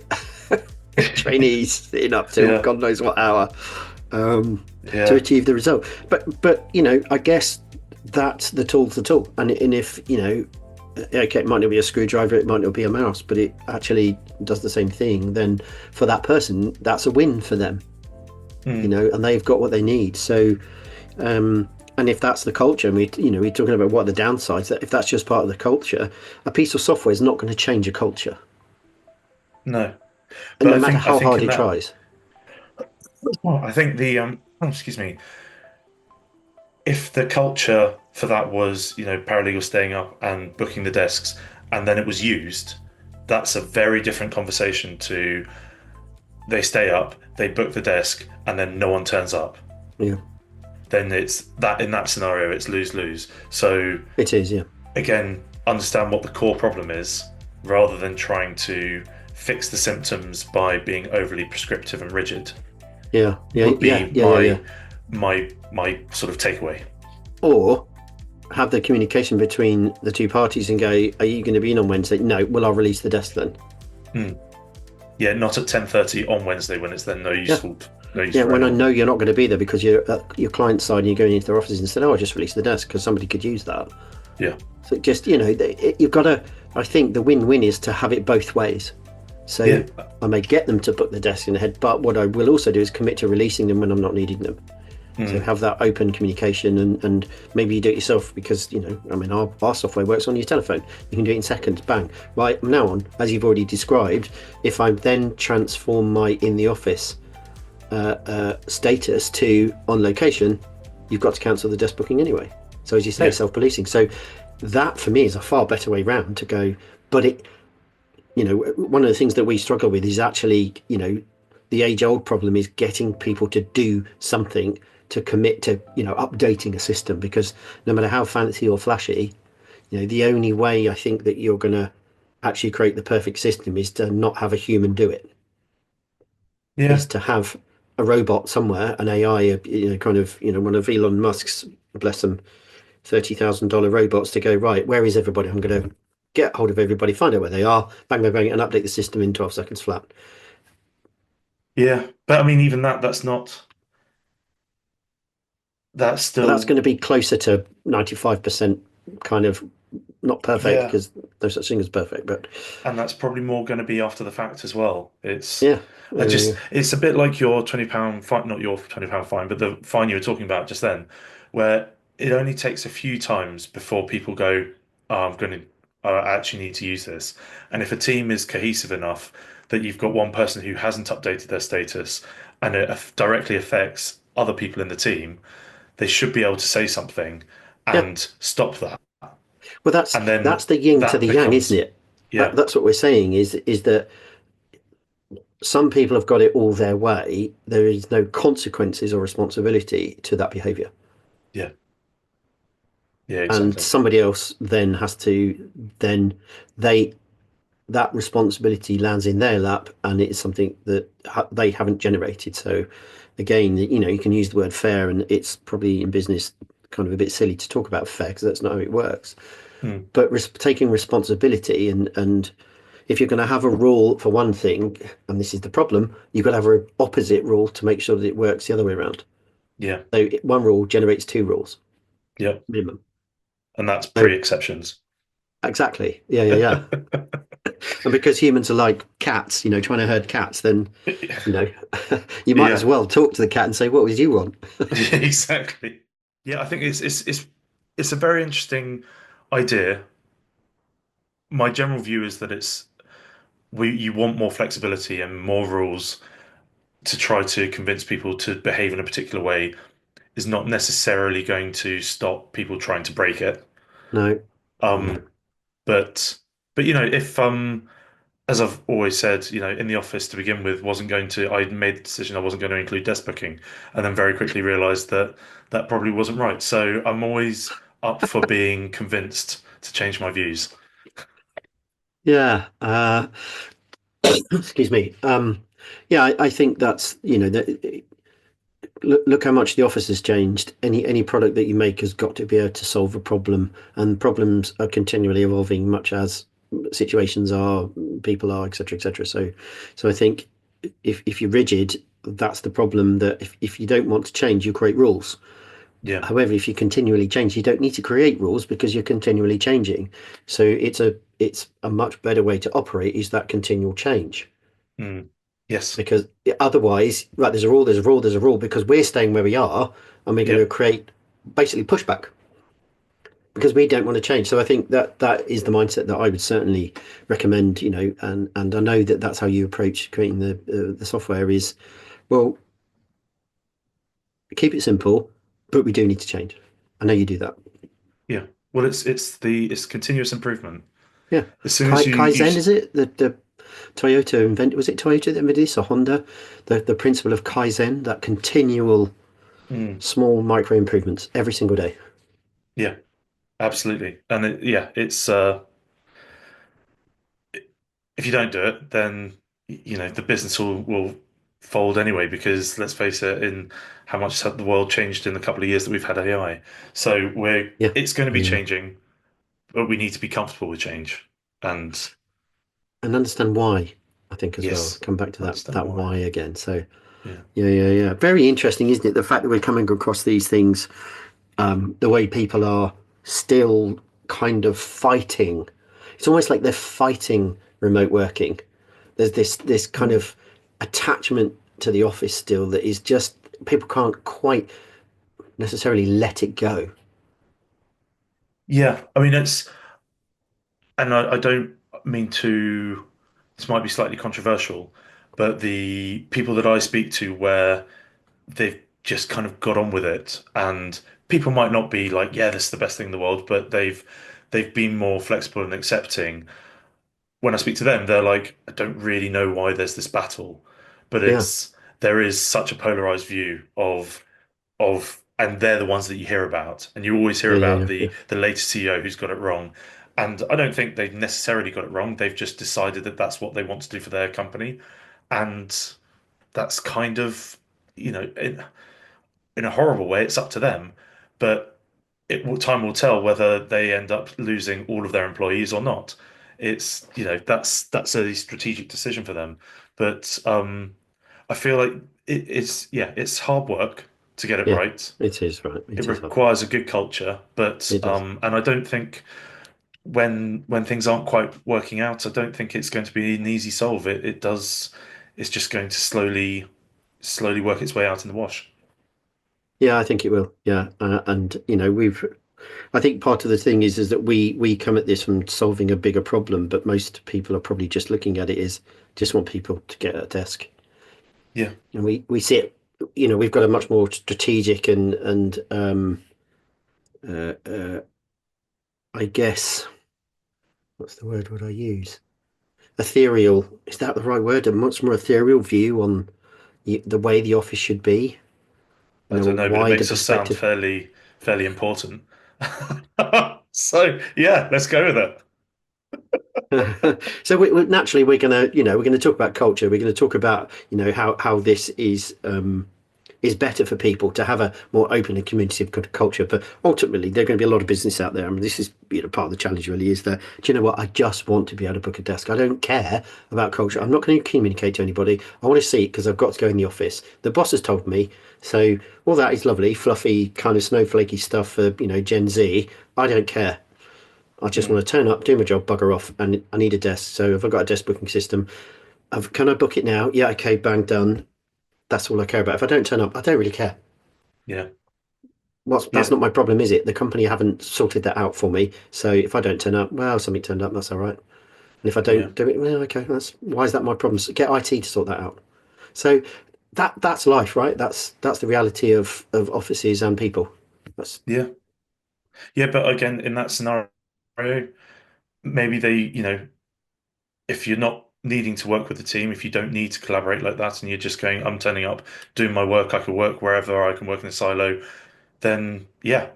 trainees sitting up till Yeah. God knows what hour to Yeah. achieve the result. But I guess that's the tool's the tool, and if okay, it might not be a screwdriver, it might not be a mouse, but it actually does the same thing. Then for that person, that's a win for them, Mm. and they've got what they need. So. And if that's the culture, and we're talking about what are the downsides. That if that's just part of the culture, a piece of software is not going to change a culture, No. and But no I matter think I how think hard in it that, tries. well, I think excuse me, if the culture for that was, paralegals staying up and booking the desks and then it was used, that's a very different conversation to they stay up, they book the desk, and then no one turns up. Yeah, Then it's that in that scenario, it's lose lose. So it is. Yeah, again, understand what the core problem is rather than trying to fix the symptoms by being overly prescriptive and rigid, Yeah, yeah, would yeah, be yeah, yeah, yeah. my sort of takeaway. Or have the communication between the two parties and go, "Are you going to be in on Wednesday?" No. Well, I'll release the desk then. Hmm. Yeah, not at 10:30 on Wednesday when it's then Yeah, no use yeah. for When I anyone. know you're not going to be there because you're at your client side and you're going into their offices instead, oh, I just release the desk because somebody could use that. Yeah, So just you've got to. I think the win-win is to have it both ways. So yeah, I may get them to put the desk in the head, but what I will also do is commit to releasing them when I'm not needing them. So mm, have that open communication, and maybe you do it yourself because I mean, our software works on your telephone. You can do it in seconds, bang. Right, from now on, as you've already described, if I then transform my in the office status to on location, you've got to cancel the desk booking anyway. So as you say, yeah, self-policing. So that for me is a far better way round to go. But one of the things that we struggle with is actually, the age-old problem is getting people to do something, to commit to, updating a system, because no matter how fancy or flashy, the only way I think that you're going to actually create the perfect system is to not have a human do it, yeah, is to have a robot somewhere, an AI, kind of, one of Elon Musk's, bless them, $30,000 robots to go, right, where is everybody? I'm going to get hold of everybody, find out where they are, bang, bang, bang, and update the system in 12 seconds flat. yeah. But I mean, even that's But that's still going to be closer to 95% kind of not perfect yeah, because there's such thing as perfect, but and that's probably more going to be after the fact as well. yeah, yeah, yeah. It's a bit like your £20 fine, not your £20 fine, but the fine you were talking about just then, where it only takes a few times before people go, oh, I actually need to use this. And if a team is cohesive enough that you've got one person who hasn't updated their status and it directly affects other people in the team, they should be able to say something Yeah. and stop that. Well, that's And that's then the yin to that the yang, isn't becomes, it? yeah, That's what we're saying is that some people have got it all their way. There is no consequences or responsibility to that behavior. yeah, yeah, And exactly. somebody else then has to then they that responsibility lands in their lap, and it's something that they haven't generated. So again, you can use the word fair, and it's probably in business kind of a bit silly to talk about fair because that's not how it works. Hmm. But taking responsibility, and if you're going to have a rule for one thing, and this is the problem, you've got to have an opposite rule to make sure that it works the other way around. Yeah, So one rule generates two rules yeah. minimum. And that's So pre-exceptions. exactly, yeah, yeah, yeah. And because humans are like cats, trying to herd cats, then you know, you might as Yeah, well talk to the cat and say, "What would you want?" exactly. Yeah, I think it's a very interesting idea. My general view is that you want more flexibility and more rules to try to convince people to behave in a particular way is not necessarily going to stop people trying to break it. No, no. Um, but if as I've always said, in the office to begin with I made the decision I wasn't going to include desk booking, and then very quickly realized that that probably wasn't right. So I'm always up for being convinced to change my views. Yeah. Excuse me. Yeah, I think that's that. Look how much the office has changed. Any product that you make has got to be able to solve a problem, and problems are continually evolving, much as situations are, people are, etc., etc. So I think if you're rigid, that's the problem. That if you don't want to change, you create rules. Yeah. However, if you continually change, you don't need to create rules because you're continually changing. So it's a much better way to operate is that continual change. Mm. Yes. Because otherwise, right, there's a rule, there's a rule, there's a rule, because we're staying where we are and we're going to Yep. create basically pushback because we don't want to change. So I think that is the mindset that I would certainly recommend, and I know that that's how you approach creating the software is, well, keep it simple, but we do need to change. I know you do that. Yeah. Well, it's continuous improvement. Yeah. As soon as Kaizen, is it? The Toyota invented, was it Toyota that invented this or Honda? The principle of Kaizen, that continual mm, small micro improvements every single day. yeah, absolutely. And if you don't do it, then the business will fold anyway. Because let's face it, in how much has the world changed in the couple of years that we've had AI, so we're Yeah, it's going to be yeah, changing, but we need to be comfortable with change. And and understand why. I think as well. yes, Come back to understand that why. why again. So Yeah. yeah, yeah, yeah. Very interesting, isn't it? The fact that we're coming across these things, the way people are still kind of fighting. It's almost like they're fighting remote working. There's this kind Mm. of attachment to the office still that is just people can't quite necessarily let it go. Yeah, I mean and I don't mean to. This might be slightly controversial, but the people that I speak to where they've just kind of got on with it, and people might not be like, yeah, this is the best thing in the world, but they've been more flexible and accepting. When I speak to them, they're like, I don't really know why there's this battle, but Yeah, there is such a polarized view and they're the ones that you hear about, and you always hear yeah, yeah, about yeah, yeah, the latest CEO who's got it wrong. And I don't think they've necessarily got it wrong. They've just decided that that's what they want to do for their company, and that's kind of, in a horrible way, it's up to them. But time will tell whether they end up losing all of their employees or not. That's a strategic decision for them. But I feel like it's hard work to get it yeah. right. It is right. It It is hard work. requires a good culture, but It does. and I don't think when things aren't quite working out, I don't think it's going to be an easy solve. It does. It's just going to slowly work its way out in the wash. Yeah, I think it will. Yeah, and we've. I think part of the thing is that we come at this from solving a bigger problem, but most people are probably just looking at it as just want people to get at a desk, Yeah, and we see it. We've got a much more strategic uh, uh, I guess what's the word would I use? Ethereal. Is that the right word? A much more ethereal view on the way the office should be, I a don't know, but it wider makes us sound perspective. fairly important. So yeah, let's go with it. So naturally we're gonna talk about culture. We're going to talk about how this is better for people to have a more open and communicative culture. But ultimately, there are going to be a lot of business out there. I mean, this is part of the challenge. Really, is that do you know what? I just want to be able to book a desk. I don't care about culture. I'm not going to communicate to anybody. I want to see it because I've got to go in the office. The boss has told me. So all that is lovely, fluffy, kind of snowflakey stuff for Gen Z. I don't care. I just Mm, want to turn up, do my job, bugger off, and I need a desk. So if I've got a desk booking system, can I book it now? Yeah, okay, bang, done. That's all I care about. If I don't turn up, I don't really care. yeah, That's yeah, not my problem, is it? The company haven't sorted that out for me. So if I don't turn up, well, something turned up, that's all right. And if I yeah, don't do it, well, okay, that's why is that my problem? So get IT to sort that out. So that's life, right? That's the reality of offices and people. That's yeah, yeah. But again, in that scenario, maybe if you're not needing to work with the team, if you don't need to collaborate like that, and you're just going, I'm turning up, doing my work, I can work wherever, I can work in a silo, then yeah,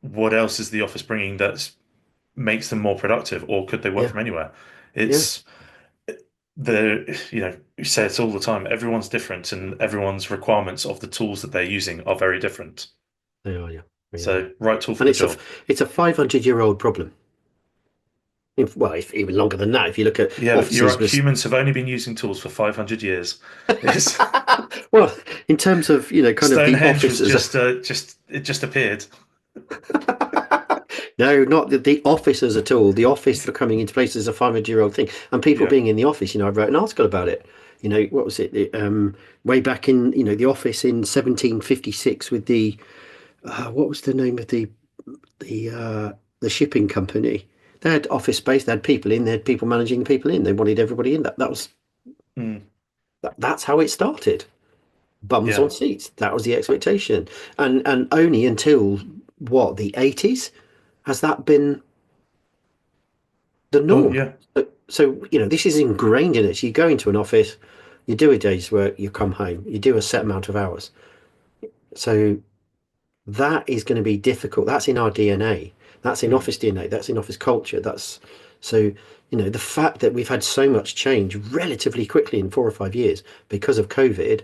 what else is the office bringing that makes them more productive, or could they work yeah, from anywhere? yeah, It's you say it all the time, everyone's different, and everyone's requirements of the tools that they're using are very different. they are, yeah, really are. So, right tool for And the job. it's a 500-year-old problem. Well, if, even longer than that, if you look at Yeah, you're offices right. with Humans have only been using tools for 500 years. It's well, in terms of kind of the Stonehenge office was as a just it just appeared. no, not the office as a tool. The office coming into place as a 500-year-old thing, and people Yeah. being in the office. I wrote an article about it. What was it? Way back in the office in 1756 with the what was the name of the the shipping company? They had office space. They had people in. They had people managing the people in. They wanted everybody in. That was Mm, that's how it started. Bums yeah. on seats. That was the expectation, and only until what the 80s has that been the Well, norm. yeah. So this is ingrained in us. You go into an office, you do a day's work, you come home, you do a set amount of hours. So that is going to be difficult. That's in our DNA. That's in Mm, office DNA. That's in office culture. That's So, the fact that we've had so much change relatively quickly in 4 or 5 years because of COVID,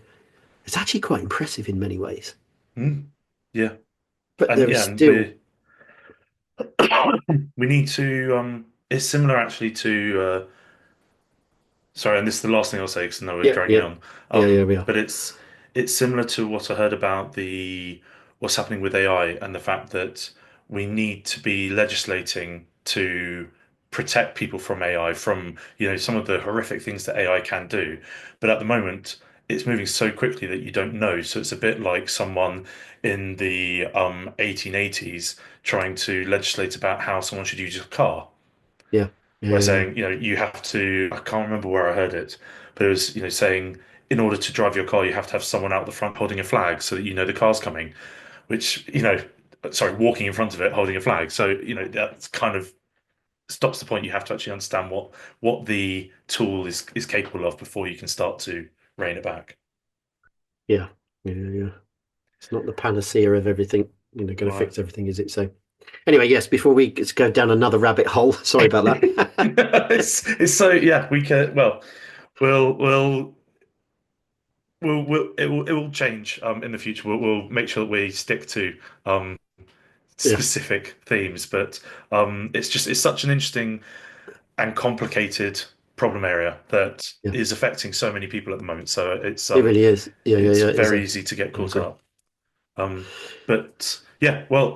it's actually quite impressive in many ways. Mm, yeah, But and there is yeah, and still, we need to. It's similar actually to. Sorry, and this is the last thing I'll say because I know we're yeah, dragging yeah, on. yeah, we are. But it's similar to what I heard about the what's happening with AI and the fact that we need to be legislating to protect people from AI, from some of the horrific things that AI can do. But at the moment, it's moving so quickly that you don't know. So it's a bit like someone in the 1880s trying to legislate about how someone should use a car. Yeah, yeah, By yeah, yeah, saying, you have to, I can't remember where I heard it, but it was, saying in order to drive your car, you have to have someone out the front holding a flag so that you know the car's coming, which, sorry, walking in front of it holding a flag. So, that's kind of stops the point. You have to actually understand what the tool is capable of before you can start to rein it back. yeah, yeah, yeah. It's not the panacea of everything, going to Right. fix everything, is it? So, anyway, yes, before we go down another rabbit hole, sorry about that. It's so yeah, we can we'll we'll it will change in the future. We'll make sure that we stick to um Yeah, specific themes, but it's such an interesting and complicated problem area that yeah, is affecting so many people at the moment. So it really is. Yeah, yeah, it's yeah. It is very a, easy to get I caught agree. up. Um, but yeah, well,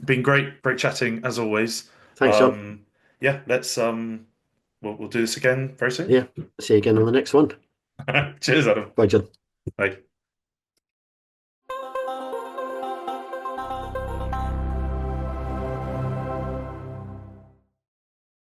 been great chatting as always. Thanks, John. Um, yeah, let's we'll do this again very soon. Yeah, see you again on the next one. Cheers, Adam. Bye, John. Bye.